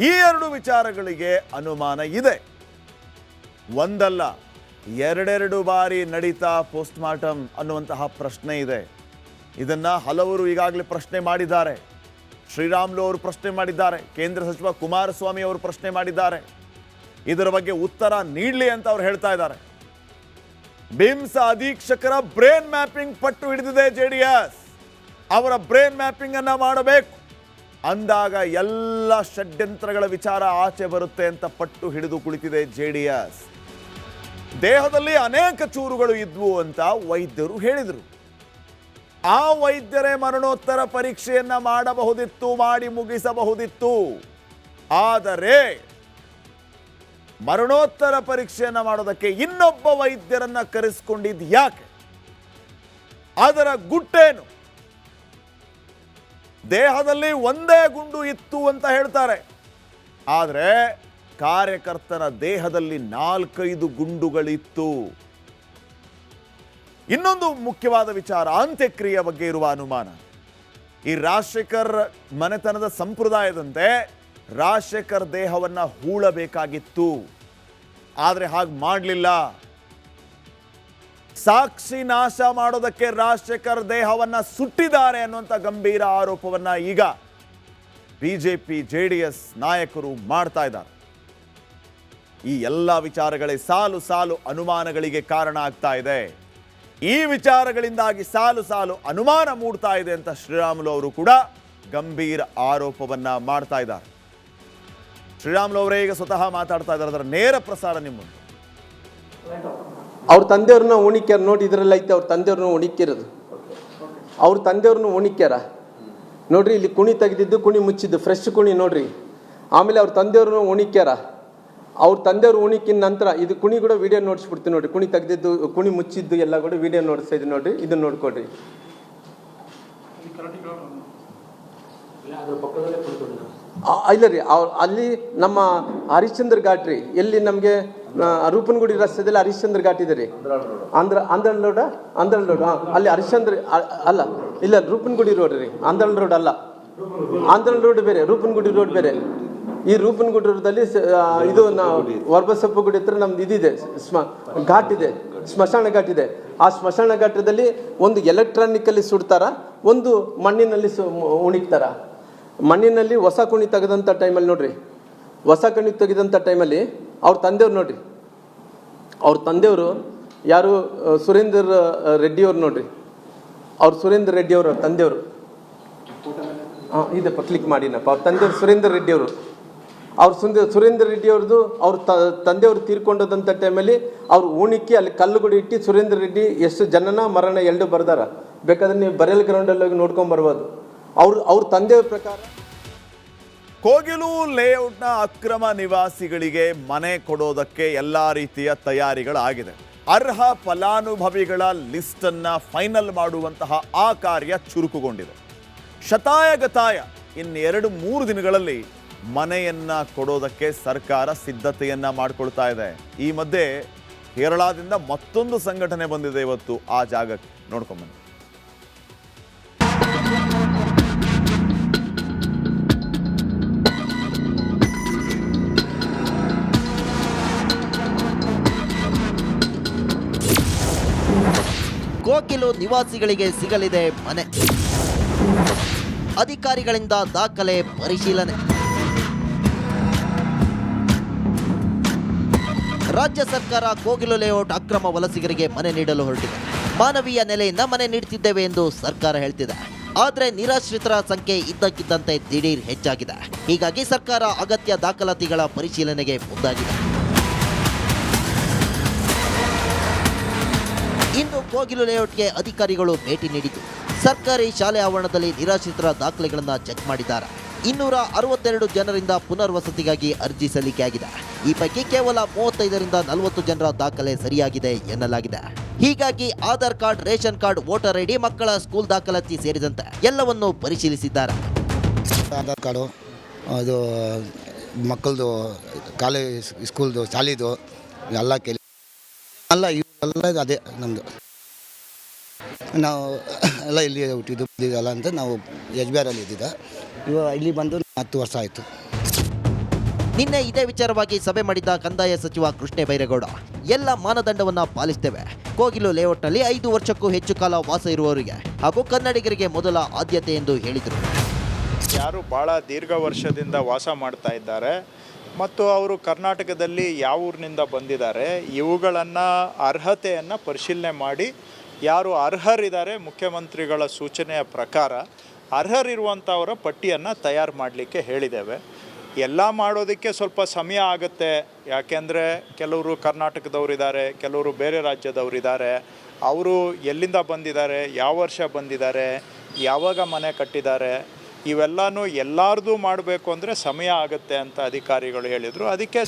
ಈ ಎರಡು ವಿಚಾರಗಳಿಗೆ ಅನುಮಾನ ಇದೆ. ಒಂದಲ್ಲ, ಎರಡೆರಡು ಬಾರಿ ನಡೀತಾ ಪೋಸ್ಟ್ ಮಾರ್ಟಮ್ ಅನ್ನುವಂತಹ ಪ್ರಶ್ನೆ ಇದೆ. ಇದನ್ನ ಹಲವರು ಈಗಾಗಲೇ ಪ್ರಶ್ನೆ ಮಾಡಿದ್ದಾರೆ. ಶ್ರೀರಾಮುಲು ಅವರು ಪ್ರಶ್ನೆ ಮಾಡಿದ್ದಾರೆ, ಕೇಂದ್ರ ಸಚಿವ ಕುಮಾರಸ್ವಾಮಿ ಅವರು ಪ್ರಶ್ನೆ ಮಾಡಿದ್ದಾರೆ. ಇದರ ಬಗ್ಗೆ ಉತ್ತರ ನೀಡಲಿ ಅಂತ ಅವ್ರು ಹೇಳ್ತಾ ಇದ್ದಾರೆ. ಬಿಮ್ಸ್ ಅಧೀಕ್ಷಕರ ಬ್ರೇನ್ ಮ್ಯಾಪಿಂಗ್ ಪಟ್ಟು ಹಿಡಿದಿದೆ ಜೆಡಿಎಸ್. ಅವರ ಬ್ರೇನ್ ಮ್ಯಾಪಿಂಗ್ ಅನ್ನ ಮಾಡಬೇಕು ಅಂದಾಗ ಎಲ್ಲ ಷಡ್ಯಂತ್ರಗಳ ವಿಚಾರ ಆಚೆ ಬರುತ್ತೆ ಅಂತ ಪಟ್ಟು ಹಿಡಿದು ಕುಳಿತಿದೆ ಜೆಡಿಎಸ್. ದೇಹದಲ್ಲಿ ಅನೇಕ ಚೂರುಗಳು ಇದ್ವು ಅಂತ ವೈದ್ಯರು ಹೇಳಿದರು. ಆ ವೈದ್ಯರೇ ಮರಣೋತ್ತರ ಪರೀಕ್ಷೆಯನ್ನ ಮಾಡಬಹುದಿತ್ತು, ಮಾಡಿ ಮುಗಿಸಬಹುದಿತ್ತು. ಆದರೆ ಮರಣೋತ್ತರ ಪರೀಕ್ಷೆಯನ್ನ ಮಾಡೋದಕ್ಕೆ ಇನ್ನೊಬ್ಬ ವೈದ್ಯರನ್ನ ಕರೆಸಿಕೊಂಡಿದ್ದು ಯಾಕೆ? ಅದರ ಗುಟ್ಟೇನು? ದೇಹದಲ್ಲಿ ಒಂದೇ ಗುಂಡು ಇತ್ತು ಅಂತ ಹೇಳ್ತಾರೆ, ಆದರೆ ಕಾರ್ಯಕರ್ತನ ದೇಹದಲ್ಲಿ 4-5 ಗುಂಡುಗಳಿತ್ತು. ಇನ್ನೊಂದು ಮುಖ್ಯವಾದ ವಿಚಾರ, ಅಂತ್ಯಕ್ರಿಯೆ ಬಗ್ಗೆ ಇರುವ ಅನುಮಾನ. ಈ ರಾಜಶೇಖರ್ ಮನೆತನದ ಸಂಪ್ರದಾಯದಂತೆ ರಾಜಶೇಖರ್ ದೇಹವನ್ನ ಹೂಳಬೇಕಾಗಿತ್ತು, ಆದರೆ ಹಾಗೆ ಮಾಡಲಿಲ್ಲ. ಸಾಕ್ಷಿ ನಾಶ ಮಾಡೋದಕ್ಕೆ ರಾಜಶೇಖರ್ ದೇಹವನ್ನ ಸುಟ್ಟಿದ್ದಾರೆ ಅನ್ನುವಂಥ ಗಂಭೀರ ಆರೋಪವನ್ನ ಈಗ ಬಿಜೆಪಿ ಜೆಡಿಎಸ್ ನಾಯಕರು ಮಾಡ್ತಾ ಇದ್ದಾರೆ. ಈ ಎಲ್ಲ ವಿಚಾರಗಳೇ ಸಾಲು ಸಾಲು ಅನುಮಾನಗಳಿಗೆ ಕಾರಣ ಆಗ್ತಾ ಇದೆ. ಈ ವಿಚಾರಗಳಿಂದಾಗಿ ಸಾಲು ಸಾಲು ಅನುಮಾನ ಮೂಡ್ತಾ ಇದೆ ಅಂತ ಶ್ರೀರಾಮುಲು ಅವರು ಕೂಡ ಗಂಭೀರ ಆರೋಪವನ್ನ ಮಾಡ್ತಾ ಇದ್ದಾರೆ. ಶ್ರೀರಾಮುಲು ಅವರೇ ಈಗ ಸ್ವತಃ ಮಾತಾಡ್ತಾ ಇದ್ದಾರೆ, ಅದರ ನೇರ ಪ್ರಸಾರ ನಿಮ್ಮ ಮುಂದೆ. ಅವ್ರ ತಂದೆಯವ್ರನ್ನ ಉಣಿಕ್ಯಾರ ನೋಡಿ, ಇದರಲ್ಲಿ ಐತೆ ಅವ್ರ ತಂದೆಯವ್ರನ್ನ ಉಣಿಕ್ಕಿರೋದು. ಅವ್ರ ತಂದೆಯವ್ರನ್ನ ಉಣಿಕ್ಯಾರ ನೋಡ್ರಿ, ಇಲ್ಲಿ ಕುಣಿ ತೆಗೆದಿದ್ದು ಕುಣಿ ಮುಚ್ಚಿದ್ದು ಫ್ರೆಶ್ ಕುಣಿ ನೋಡ್ರಿ. ಆಮೇಲೆ ಅವ್ರ ತಂದೆಯವ್ರನ್ನ ಉಣಿಕ್ಯಾರ. ಅವ್ರ ತಂದೆಯವ್ರು ಉಣಿಕಿನ ನಂತರ ಇದು ಕುಣಿ ಕೂಡ ವಿಡಿಯೋ ನೋಡಿಸ್ಬಿಡ್ತೀವಿ ನೋಡ್ರಿ. ಕುಣಿ ತೆಗೆದಿದ್ದು ಕುಣಿ ಮುಚ್ಚಿದ್ದು ಎಲ್ಲ ಕೂಡ ವಿಡಿಯೋ ನೋಡಿಸ್ತಾ ಇದ್ದೀವಿ ನೋಡ್ರಿ, ಇದನ್ನ ನೋಡ್ಕೊಡ್ರಿ. ಇಲ್ಲ ರೀ, ಅಲ್ಲಿ ನಮ್ಮ ಹರಿಶ್ಚಂದ್ರ ಘಾಟ್ ರೀ, ಎಲ್ಲಿ ನಮಗೆ ರೂಪನಗುಡಿ ರಸ್ತೆದಲ್ಲಿ ಹರಿಶ್ಚಂದ್ರ ಘಾಟ್ ಇದೆ ರೀ. ಆಂಧ್ರ ರೋಡ್ ಅಲ್ಲಿ ಹರಿಶ್ಚಂದ್ರ ಅಲ್ಲ, ಇಲ್ಲ ರೂಪನಗುಡಿ ರೋಡ್ ರೀ, ಆಂಧ್ರ ರೋಡ್ ಅಲ್ಲ. ಆಂಧ್ರ ರೋಡ್ ಬೇರೆ, ರೂಪನಗುಡಿ ರೋಡ್ ಬೇರೆ. ಈ ರೂಪನಗುಡಿ ರೋಡಲ್ಲಿ ಇದು ವರ್ಬಸಪ್ಪ ಗುಡಿ ಹತ್ರ ನಮ್ದು ಇದಿದೆ, ಘಾಟ್ ಇದೆ, ಸ್ಮಶಾನ ಘಾಟ್ ಇದೆ. ಆ ಸ್ಮಶಾನ ಘಾಟದಲ್ಲಿ ಒಂದು ಎಲೆಕ್ಟ್ರಾನಿಕಲ್ಲಿ ಸುಡ್ತಾರ, ಒಂದು ಮಣ್ಣಿನಲ್ಲಿ ಉಣಿಕ್ತಾರ. ಮಣ್ಣಿನಲ್ಲಿ ಹೊಸ ಕುಣಿ ತೆಗೆದಂಥ ಟೈಮಲ್ಲಿ ನೋಡ್ರಿ, ಹೊಸ ಕುಣಿ ತೆಗೆದಂಥ ಟೈಮಲ್ಲಿ ಅವ್ರ ತಂದೆಯವ್ರು ನೋಡ್ರಿ, ಅವ್ರ ತಂದೆಯವರು ಯಾರು ಸುರೇಂದರ್ ರೆಡ್ಡಿಯವ್ರು ನೋಡ್ರಿ. ಅವ್ರು ಸುರೇಂದರ್ ರೆಡ್ಡಿಯವರು ತಂದೆಯವರು, ಇದಪ್ಪ ಕ್ಲಿಕ್ ಮಾಡಿನಪ್ಪ. ಅವ್ರ ತಂದೆಯವರು ಸುರೇಂದರ್ ರೆಡ್ಡಿಯವರು. ಸುರೇಂದರ್ ರೆಡ್ಡಿ ಅವ್ರದ್ದು ಅವ್ರ ತಂದೆಯವರು ತೀರ್ಕೊಂಡದಂಥ ಟೈಮಲ್ಲಿ ಅವ್ರು ಉಣಿಕಿ ಅಲ್ಲಿ ಕಲ್ಲುಗುಡಿ ಇಟ್ಟು ಸುರೇಂದರ್ ರೆಡ್ಡಿ ಎಷ್ಟು ಜನನ ಮರಣ ಎರಡು ಬರ್ದಾರ. ಬೇಕಾದ್ರೆ ನೀವು ಬರೇಲ್ ಗ್ರೌಂಡಲ್ಲಿ ಹೋಗಿ ನೋಡ್ಕೊಂಡ್ ಬರ್ಬೋದು. ಅವ್ರ ತಂದೆಯವ್ರ ಪ್ರಕಾರ ಕೋಗಿಲು ಲೇಔಟ್ನ ಅಕ್ರಮ ನಿವಾಸಿಗಳಿಗೆ ಮನೆ ಕೊಡೋದಕ್ಕೆ ಎಲ್ಲ ರೀತಿಯ ತಯಾರಿಗಳಾಗಿದೆ. ಅರ್ಹ ಫಲಾನುಭವಿಗಳ ಲಿಸ್ಟ್ ಅನ್ನ ಫೈನಲ್ ಮಾಡುವಂತಹ ಆ ಕಾರ್ಯ ಚುರುಕುಗೊಂಡಿದೆ. ಶತಾಯಗತಾಯ ಇನ್ನು 2-3 ದಿನಗಳಲ್ಲಿ ಮನೆಯನ್ನ ಕೊಡೋದಕ್ಕೆ ಸರ್ಕಾರ ಸಿದ್ಧತೆಯನ್ನ ಮಾಡಿಕೊಳ್ತಾ ಇದೆ. ಈ ಮಧ್ಯೆ ಕೇರಳದಿಂದ ಮತ್ತೊಂದು ಸಂಘಟನೆ ಬಂದಿದೆ ಇವತ್ತು ಆ ಜಾಗಕ್ಕೆ, ನೋಡ್ಕೊಂಬನ್ನಿ. ಕೋಗಿಲು ನಿವಾಸಿಗಳಿಗೆ ಸಿಗಲಿದೆ ಮನೆ. ಅಧಿಕಾರಿಗಳಿಂದ ದಾಖಲೆ ಪರಿಶೀಲನೆ. ರಾಜ್ಯ ಸರ್ಕಾರ ಕೋಗಿಲು ಲೇಔಟ್ ಅಕ್ರಮ ವಲಸಿಗರಿಗೆ ಮನೆ ನೀಡಲು ಹೊರಟಿದೆ. ಮಾನವೀಯ ನೆಲೆಯಿಂದ ಮನೆ ನೀಡುತ್ತಿದ್ದೇವೆ ಎಂದು ಸರ್ಕಾರ ಹೇಳ್ತಿದೆ. ಆದರೆ ನಿರಾಶ್ರಿತರ ಸಂಖ್ಯೆ ಇದ್ದಕ್ಕಿದ್ದಂತೆ ದಿಢೀರ್ ಹೆಚ್ಚಾಗಿದೆ. ಹೀಗಾಗಿ ಸರ್ಕಾರ ಅಗತ್ಯ ದಾಖಲಾತಿಗಳ ಪರಿಶೀಲನೆಗೆ ಮುಂದಾಗಿದೆ. ಇಂದು ಕೋಗಿಲು ಲೇಔಟ್ಗೆ ಅಧಿಕಾರಿಗಳು ಭೇಟಿ ನೀಡಿದ್ದು ಸರ್ಕಾರಿ ಶಾಲೆ ಆವರಣದಲ್ಲಿ ನಿರಾಶ್ರಿತರ ದಾಖಲೆಗಳನ್ನು ಚೆಕ್ ಮಾಡಿದ್ದಾರೆ. 262 ಜನರಿಂದ ಪುನರ್ವಸತಿಗಾಗಿ ಅರ್ಜಿ ಸಲ್ಲಿಕೆಯಾಗಿದೆ. ಈ ಪೈಕಿ ಕೇವಲ 35 ರಿಂದ 40 ಜನರ ದಾಖಲೆ ಸರಿಯಾಗಿದೆ ಎನ್ನಲಾಗಿದೆ. ಹೀಗಾಗಿ Aadhaar card, ration card, voter ID, ಮಕ್ಕಳ ಸ್ಕೂಲ್ ದಾಖಲಾತಿ ಸೇರಿದಂತೆ ಎಲ್ಲವನ್ನೂ ಪರಿಶೀಲಿಸಿದ್ದಾರೆ. ಆಧಾರ್ ಕಾರ್ಡು, ಅದು ಮಕ್ಕಳದು ಕಾಲೇಜ್ ಸ್ಕೂಲ್ದು ಶಾಲಿದು ಎಲ್ಲ ಇವೆಲ್ಲ ಅದೇ ನಮ್ಮದು. ನಾವು ಎಲ್ಲ ಇಲ್ಲಿ ಹುಟ್ಟಿದ್ದು ಬಂದಿದ್ದಲ್ಲ ಅಂತ ನಾವು SBR ಇದ್ದಿದ್ದ. ಇವಾಗ ಇಲ್ಲಿ ಬಂದು 10 ವರ್ಷ ಆಯಿತು. ನಿನ್ನೆ ಇದೇ ವಿಚಾರವಾಗಿ ಸಭೆ ಮಾಡಿದ್ದ ಕಂದಾಯ ಸಚಿವ ಕೃಷ್ಣ ಬೈರೇಗೌಡ ಎಲ್ಲ ಮಾನದಂಡವನ್ನ ಪಾಲಿಸುತ್ತೇವೆ. ಕೋಗಿಲು ಲೇಔಟ್ನಲ್ಲಿ 5 ವರ್ಷಕ್ಕೂ ಹೆಚ್ಚು ಕಾಲ ವಾಸ ಇರುವವರಿಗೆ ಹಾಗೂ ಕನ್ನಡಿಗರಿಗೆ ಮೊದಲ ಆದ್ಯತೆ ಎಂದು ಹೇಳಿದರು. ಯಾರು ಭಾಳ ದೀರ್ಘ ವರ್ಷದಿಂದ ವಾಸ ಮಾಡ್ತಾ ಇದ್ದಾರೆ ಮತ್ತು ಅವರು ಕರ್ನಾಟಕದಲ್ಲಿ ಯಾವ ಊರಿನಿಂದ ಬಂದಿದ್ದಾರೆ ಇವುಗಳನ್ನು ಅರ್ಹತೆಯನ್ನು ಪರಿಶೀಲನೆ ಮಾಡಿ ಯಾರು ಅರ್ಹರಿದ್ದಾರೆ ಮುಖ್ಯಮಂತ್ರಿಗಳ ಸೂಚನೆಯ ಪ್ರಕಾರ ಅರ್ಹರಿರುವಂಥವರ ಪಟ್ಟಿಯನ್ನು ತಯಾರು ಮಾಡಲಿಕ್ಕೆ ಹೇಳಿದ್ದೇವೆ. ಎಲ್ಲ ಮಾಡೋದಕ್ಕೆ ಸ್ವಲ್ಪ ಸಮಯ ಆಗುತ್ತೆ. ಯಾಕೆಂದರೆ ಕೆಲವರು ಕರ್ನಾಟಕದವರಿದ್ದಾರೆ, ಕೆಲವರು ಬೇರೆ ರಾಜ್ಯದವರಿದ್ದಾರೆ. ಅವರು ಎಲ್ಲಿಂದ ಬಂದಿದ್ದಾರೆ, ಯಾವ ವರ್ಷ ಬಂದಿದ್ದಾರೆ, ಯಾವಾಗ ಮನೆ ಕಟ್ಟಿದ್ದಾರೆ, ಇವೆಲ್ಲನೂ ಎಲ್ಲರದು ಮಾಡಬೇಕು ಅಂದರೆ ಸಮಯ ಆಗುತ್ತೆ ಅಂತ ಅಧಿಕಾರಿಗಳು ಹೇಳಿದರು. ಅದಕ್ಕೆ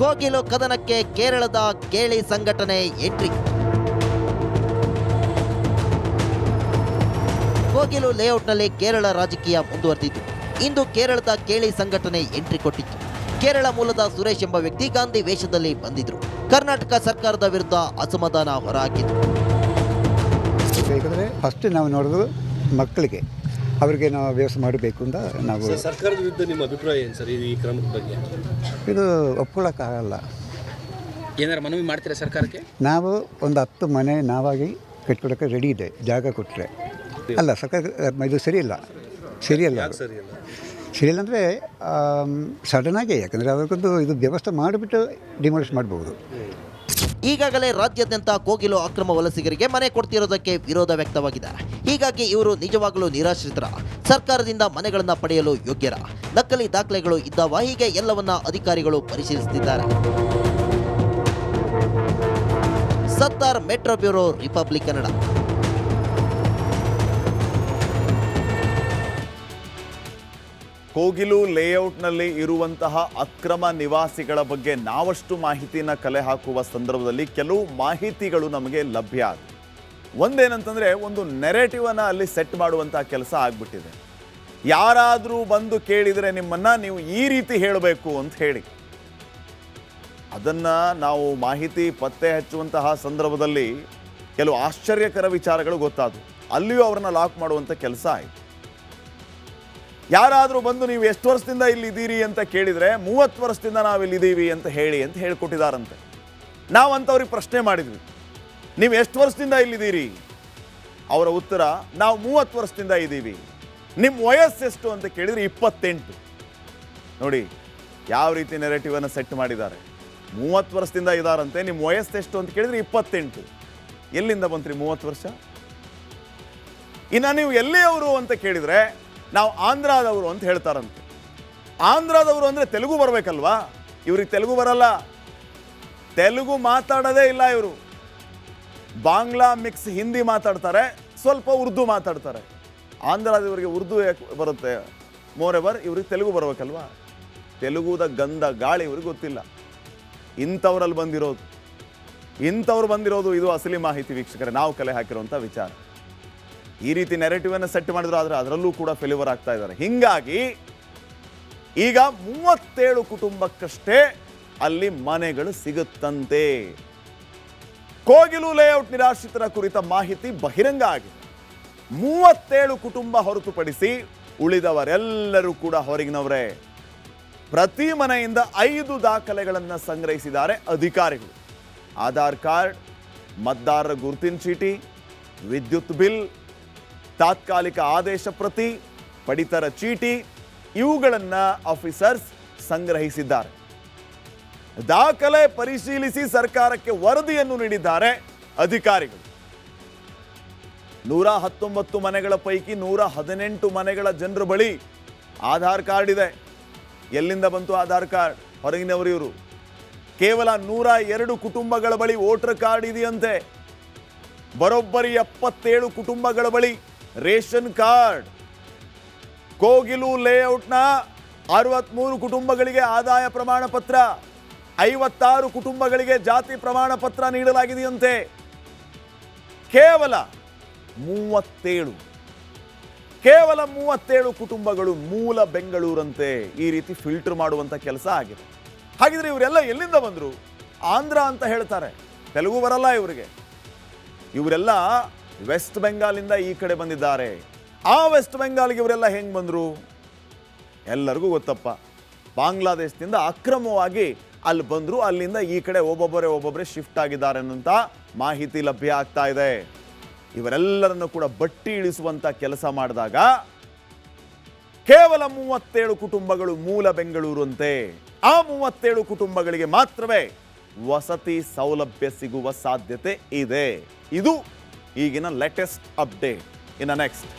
ಕೋಗಿಲು ಕದನಕ್ಕೆ ಕೇರಳದ ಕೇಳಿ ಸಂಘಟನೆ ಎಂಟ್ರಿ. ಕೋಗಿಲು ಲೇಔಟ್ನಲ್ಲಿ ಕೇರಳ ರಾಜಕೀಯ ಮುಂದುವರೆದಿತ್ತು. ಇಂದು ಕೇರಳದ ಕೇಳಿ ಸಂಘಟನೆ ಎಂಟ್ರಿ ಕೊಟ್ಟಿತ್ತು. ಕೇರಳ ಮೂಲದ ಸುರೇಶ್ ಎಂಬ ವ್ಯಕ್ತಿ ಗಾಂಧಿ ವೇಷದಲ್ಲಿ ಬಂದಿದ್ರು. ಕರ್ನಾಟಕ ಸರ್ಕಾರದ ವಿರುದ್ಧ ಅಸಮಾಧಾನ ಹೊರಹಾಕಿದ್ರು. ಯಾಕಂದರೆ ಫಸ್ಟ್ ನಾವು ನೋಡೋದು ಮಕ್ಕಳಿಗೆ, ಅವರಿಗೆ ನಾವು ವ್ಯವಸ್ಥೆ ಮಾಡಬೇಕು ಅಂತ ನಾವು. ಸರ್ಕಾರದ ವಿರುದ್ಧ ನಿಮ್ಮ ಅಭಿಪ್ರಾಯ ಏನು ಸರ್ ಈ ಕ್ರಮದ ಬಗ್ಗೆ? ಇದು ಒಪ್ಕೊಳ್ಳೋಕ್ಕಾಗಲ್ಲ. ಏನಾರು ಮನವಿ ಮಾಡ್ತೀರಾ ಸರ್ಕಾರಕ್ಕೆ? ನಾವು ಒಂದು 10 ಮನೆ ನಾವಾಗಿ ಕಟ್ಕೊಡೋಕ್ಕೆ ರೆಡಿ ಇದೆ, ಜಾಗ ಕೊಟ್ಟರೆ. ಅಲ್ಲ, ಸರ್ಕಾರ ಇದು ಸರಿಯಿಲ್ಲ. ಸರಿಯಲ್ಲ ಅಂದರೆ ಸಡನ್ನಾಗಿ, ಯಾಕಂದರೆ ಅವ್ರಿಗೊಂದು ಇದು ವ್ಯವಸ್ಥೆ ಮಾಡಿಬಿಟ್ಟು ಡಿಮಾಲಿಷ್ ಮಾಡ್ಬೋದು. ಈಗಾಗಲೇ ರಾಜ್ಯಾದ್ಯಂತ ಕೋಗಿಲು ಅಕ್ರಮ ವಲಸಿಗರಿಗೆ ಮನೆ ಕೊಡ್ತಿರೋದಕ್ಕೆ ವಿರೋಧ ವ್ಯಕ್ತವಾಗಿದೆ. ಹೀಗಾಗಿ ಇವರು ನಿಜವಾಗಲೂ ನಿರಾಶ್ರಿತರ, ಸರ್ಕಾರದಿಂದ ಮನೆಗಳನ್ನು ಪಡೆಯಲು ಯೋಗ್ಯರ, ನಕಲಿ ದಾಖಲೆಗಳು ಇದ್ದಾವ, ಹೀಗೆ ಎಲ್ಲವನ್ನ ಅಧಿಕಾರಿಗಳು ಪರಿಶೀಲಿಸುತ್ತಿದ್ದಾರೆ. Sattar, metro bureau, republic Kannada. Kogilu ಲೇಔಟ್ನಲ್ಲಿ ಇರುವಂತಹ ಅಕ್ರಮ ನಿವಾಸಿಗಳ ಬಗ್ಗೆ ನಾವಷ್ಟು ಮಾಹಿತಿನ ಕಲೆ ಹಾಕುವ ಸಂದರ್ಭದಲ್ಲಿ ಕೆಲವು ಮಾಹಿತಿಗಳು ನಮಗೆ ಲಭ್ಯ ಆಗಿದೆ. ಒಂದೇನಂತಂದರೆ, ಒಂದು ನೆರೇಟಿವನ್ನು ಅಲ್ಲಿ ಸೆಟ್ ಮಾಡುವಂತಹ ಕೆಲಸ ಆಗ್ಬಿಟ್ಟಿದೆ. ಯಾರಾದರೂ ಬಂದು ಕೇಳಿದರೆ ನಿಮ್ಮನ್ನು ನೀವು ಈ ರೀತಿ ಹೇಳಬೇಕು ಅಂತ ಹೇಳಿ, ಅದನ್ನು ನಾವು ಮಾಹಿತಿ ಪತ್ತೆ ಹಚ್ಚುವಂತಹ ಸಂದರ್ಭದಲ್ಲಿ ಕೆಲವು ಆಶ್ಚರ್ಯಕರ ವಿಚಾರಗಳು ಗೊತ್ತಾದವು. ಅಲ್ಲಿಯೂ ಅವ್ರನ್ನ ಲಾಕ್ ಮಾಡುವಂಥ ಕೆಲಸ ಆಯಿತು. ಯಾರಾದರೂ ಬಂದು ನೀವು ಎಷ್ಟು ವರ್ಷದಿಂದ ಇಲ್ಲಿದ್ದೀರಿ ಅಂತ ಕೇಳಿದರೆ 30 ವರ್ಷದಿಂದ ನಾವು ಇಲ್ಲಿದ್ದೀವಿ ಅಂತ ಹೇಳಿಕೊಟ್ಟಿದ್ದಾರಂತೆ. ನಾವು ಅಂಥವ್ರಿಗೆ ಪ್ರಶ್ನೆ ಮಾಡಿದ್ವಿ, ನೀವು ಎಷ್ಟು ವರ್ಷದಿಂದ ಇಲ್ಲಿದ್ದೀರಿ? ಅವರ ಉತ್ತರ, ನಾವು 30 ವರ್ಷದಿಂದ ಇದ್ದೀವಿ. ನಿಮ್ಮ ವಯಸ್ಸೆಷ್ಟು ಅಂತ ಕೇಳಿದರೆ 28. ನೋಡಿ ಯಾವ ರೀತಿ ನೆರೆಟಿವನ್ನು ಸೆಟ್ ಮಾಡಿದ್ದಾರೆ. 30 ವರ್ಷದಿಂದ ಇದ್ದಾರಂತೆ, ನಿಮ್ಮ ವಯಸ್ಸೆಷ್ಟು ಅಂತ ಕೇಳಿದರೆ 28. ಎಲ್ಲಿಂದ ಬಂತ್ರಿ 30 ವರ್ಷ? ಇನ್ನು ನೀವು ಎಲ್ಲಿಯವರು ಅಂತ ಕೇಳಿದರೆ ನಾವು ಆಂಧ್ರದವರು ಅಂತ ಹೇಳ್ತಾರಂತೆ. ಆಂಧ್ರದವರು ಅಂದರೆ ತೆಲುಗು ಬರಬೇಕಲ್ವಾ? ಇವ್ರಿಗೆ ತೆಲುಗು ಬರಲ್ಲ, ತೆಲುಗು ಮಾತಾಡೋದೇ ಇಲ್ಲ ಇವರು. ಬಾಂಗ್ಲಾ ಮಿಕ್ಸ್ ಹಿಂದಿ ಮಾತಾಡ್ತಾರೆ, ಸ್ವಲ್ಪ ಉರ್ದು ಮಾತಾಡ್ತಾರೆ. ಆಂಧ್ರದವರಿಗೆ ಉರ್ದು ಬರುತ್ತೆ, ಮೋರೆವರ್ ಇವ್ರಿಗೆ ತೆಲುಗು ಬರಬೇಕಲ್ವಾ? ತೆಲುಗುದ ಗಂಧ ಗಾಳಿ ಇವ್ರಿಗೆ ಗೊತ್ತಿಲ್ಲ. ಇಂಥವ್ರಲ್ಲಿ ಬಂದಿರೋದು ಇದು ಅಸಲಿ ಮಾಹಿತಿ ವೀಕ್ಷಕರೇ, ನಾವು ಕಲೆ ಹಾಕಿರುವಂಥ ವಿಚಾರ. ಈ ರೀತಿ ನೆರೆಟಿವನ್ನು ಸೆಟ್ ಮಾಡಿದ್ರು, ಆದರೆ ಅದರಲ್ಲೂ ಕೂಡ ಫೇಲ್ಯೂರ್ ಆಗ್ತಾ ಇದ್ದಾರೆ. ಹೀಗಾಗಿ ಈಗ 37 ಕುಟುಂಬಕ್ಕಷ್ಟೇ ಅಲ್ಲಿ ಮನೆಗಳು ಸಿಗುತ್ತಂತೆ. ಕೋಗಿಲು ಲೇಔಟ್ ನಿರಾಶ್ರಿತರ ಕುರಿತ ಮಾಹಿತಿ ಬಹಿರಂಗ ಆಗಿದೆ. 37 ಕುಟುಂಬ ಹೊರತುಪಡಿಸಿ ಉಳಿದವರೆಲ್ಲರೂ ಕೂಡ ಹೊರಗಿನವರೇ. ಪ್ರತಿ ಮನೆಯಿಂದ 5 ದಾಖಲೆಗಳನ್ನು ಸಂಗ್ರಹಿಸಿದ್ದಾರೆ ಅಧಿಕಾರಿಗಳು. ಆಧಾರ್ ಕಾರ್ಡ್, ಮತದಾರರ ಗುರುತಿನ ಚೀಟಿ, ವಿದ್ಯುತ್ ಬಿಲ್, ತಾತ್ಕಾಲಿಕ ಆದೇಶ ಪ್ರತಿ, ಪಡಿತರ ಚೀಟಿ, ಇವುಗಳನ್ನು ಆಫೀಸರ್ಸ್ ಸಂಗ್ರಹಿಸಿದ್ದಾರೆ. ದಾಖಲೆ ಪರಿಶೀಲಿಸಿ ಸರ್ಕಾರಕ್ಕೆ ವರದಿಯನ್ನು ನೀಡಿದ್ದಾರೆ ಅಧಿಕಾರಿಗಳು. 119 ಮನೆಗಳ ಪೈಕಿ 118 ಮನೆಗಳ ಜನರ ಬಳಿ ಆಧಾರ್ ಕಾರ್ಡ್ ಇದೆ. ಎಲ್ಲಿಂದ ಬಂತು ಆಧಾರ್ ಕಾರ್ಡ್? ಹೊರಗಿನವರು ಇವರು. ಕೇವಲ 102 ಕುಟುಂಬಗಳ ಬಳಿ ವೋಟರ್ ಕಾರ್ಡ್ ಇದೆಯಂತೆ. ಬರೋಬ್ಬರಿ 77 ಕುಟುಂಬಗಳ ಬಳಿ ರೇಷನ್ ಕಾರ್ಡ್. ಕೋಗಿಲು ಲೇಔಟ್ನ 63 ಕುಟುಂಬಗಳಿಗೆ ಆದಾಯ ಪ್ರಮಾಣ ಪತ್ರ, 56 ಕುಟುಂಬಗಳಿಗೆ ಜಾತಿ ಪ್ರಮಾಣ ಪತ್ರ ನೀಡಲಾಗಿದೆಯಂತೆ. ಕೇವಲ 37 ಕುಟುಂಬಗಳು ಮೂಲ ಬೆಂಗಳೂರಂತೆ ಈ ರೀತಿ ಫಿಲ್ಟರ್ ಮಾಡುವಂಥ ಕೆಲಸ ಆಗಿದೆ. ಹಾಗಿದ್ರೆ ಇವರೆಲ್ಲ ಎಲ್ಲಿಂದ ಬಂದರು? ಆಂಧ್ರ ಅಂತ ಹೇಳ್ತಾರೆ, ತೆಲುಗು ಬರಲ್ಲ ಇವರಿಗೆ. ಇವರೆಲ್ಲ ವೆಸ್ಟ್ ಬೆಂಗಾಲಿಂದ ಈ ಕಡೆ ಬಂದಿದ್ದಾರೆ. ಆ ವೆಸ್ಟ್ ಬೆಂಗಾಲ್ಗೆ ಇವರೆಲ್ಲ ಹೆಂಗೆ ಬಂದರು? ಎಲ್ಲರಿಗೂ ಗೊತ್ತಪ್ಪ. ಬಾಂಗ್ಲಾದೇಶದಿಂದ ಅಕ್ರಮವಾಗಿ ಅಲ್ಲಿ ಬಂದರು, ಅಲ್ಲಿಂದ ಈ ಕಡೆ ಒಬ್ಬೊಬ್ಬರೇ ಶಿಫ್ಟ್ ಆಗಿದ್ದಾರೆ ಅನ್ನೋಂಥ ಮಾಹಿತಿ ಲಭ್ಯ ಆಗ್ತಾ ಇದೆ. ಇವರೆಲ್ಲರನ್ನು ಕೂಡ ಬಟ್ಟಿ ಇಳಿಸುವಂಥ ಕೆಲಸ ಮಾಡಿದಾಗ ಕೇವಲ 37 ಕುಟುಂಬಗಳು ಮೂಲ ಬೆಂಗಳೂರು ಅಂತೆ. ಆ 37 ಕುಟುಂಬಗಳಿಗೆ ಮಾತ್ರವೇ ವಸತಿ ಸೌಲಭ್ಯ ಸಿಗುವ ಸಾಧ್ಯತೆ ಇದೆ. ಇದು ಈಗಿನ ಲೇಟೆಸ್ಟ್ ಅಪ್ಡೇಟ್. ಇನ್ನು ನೆಕ್ಸ್ಟ್,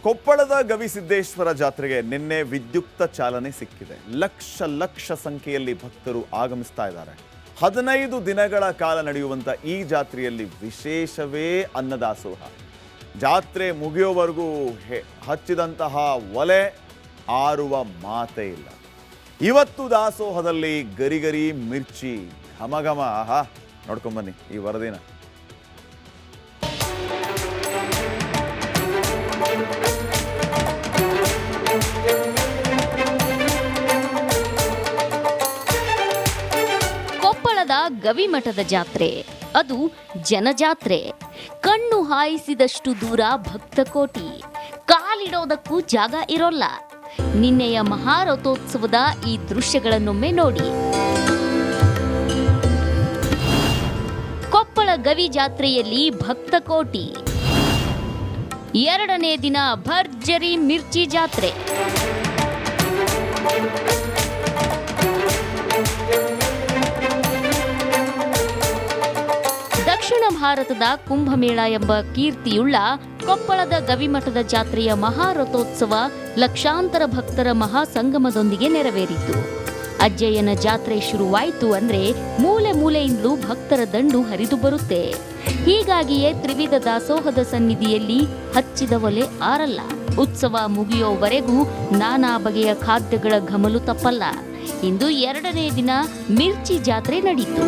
ಕೊಪ್ಪಳದ ಗವಿಸಿದ್ದೇಶ್ವರ ಜಾತ್ರೆಗೆ ನಿನ್ನೆ ವಿದ್ಯುಕ್ತ ಚಾಲನೆ ಸಿಕ್ಕಿದೆ. ಲಕ್ಷ ಸಂಖ್ಯೆಯಲ್ಲಿ ಭಕ್ತರು ಆಗಮಿಸ್ತಾ ಇದ್ದಾರೆ. 15 ದಿನಗಳ ಕಾಲ ನಡೆಯುವಂಥ ಈ ಜಾತ್ರೆಯಲ್ಲಿ ವಿಶೇಷವೇ ಅನ್ನದಾಸೋಹ. ಜಾತ್ರೆ ಮುಗಿಯೋವರೆಗೂ ಹಚ್ಚಿದಂತಹ ಒಲೆ ಆರುವ ಮಾತೇ ಇಲ್ಲ. ಇವತ್ತು ದಾಸೋಹದಲ್ಲಿ ಗರಿ ಮಿರ್ಚಿ ಘಮ. ಆಹಾ, ನೋಡ್ಕೊಂಬನ್ನಿ ಈ ವರದಿನ. ಕೊಪ್ಪಳದ ಗವಿಮಠದ ಜಾತ್ರೆ, ಅದು ಜನಜಾತ್ರೆ. ಕಣ್ಣು ಹಾಯಿಸಿದಷ್ಟು ದೂರ ಭಕ್ತಕೋಟಿ, ಕಾಲಿಡೋದಕ್ಕೂ ಜಾಗ ಇರೋಲ್ಲ. ನಿನ್ನೆಯ ಮಹಾರಥೋತ್ಸವದ ಈ ದೃಶ್ಯಗಳನ್ನೊಮ್ಮೆ ನೋಡಿ. ಕೊಪ್ಪಳ ಗವಿ ಜಾತ್ರೆಯಲ್ಲಿ ಭಕ್ತಕೋಟಿ. 2ನೇ ದಿನ ಭರ್ಜರಿ ಮಿರ್ಚಿ ಜಾತ್ರೆ. ದಕ್ಷಿಣ ಭಾರತದ ಕುಂಭಮೇಳ ಎಂಬ ಕೀರ್ತಿಯುಳ್ಳ ಕೊಪ್ಪಳದ ಗವಿಮಠದ ಜಾತ್ರೆಯ ಮಹಾರಥೋತ್ಸವ ಲಕ್ಷಾಂತರ ಭಕ್ತರ ಮಹಾಸಂಗಮದೊಂದಿಗೆ ನೆರವೇರಿತು. ಅಜ್ಜಯ್ಯನ ಜಾತ್ರೆ ಶುರುವಾಯಿತು ಅಂದ್ರೆ ಮೂಲೆ ಮೂಲೆಯಿಂದಲೂ ಭಕ್ತರ ದಂಡು ಹರಿದು ಬರುತ್ತೆ. ಹೀಗಾಗಿಯೇ ತ್ರಿವಿಧ ದಾಸೋಹದ ಸನ್ನಿಧಿಯಲ್ಲಿ ಹಚ್ಚಿದ ಒಲೆ ಆರಲ್ಲ. ಉತ್ಸವ ಮುಗಿಯೋವರೆಗೂ ನಾನಾ ಬಗೆಯ ಖಾದ್ಯಗಳ ಘಮಲು ತಪ್ಪಲ್ಲ. ಇಂದು 2ನೇ ದಿನ ಮಿರ್ಚಿ ಜಾತ್ರೆ ನಡೆಯಿತು.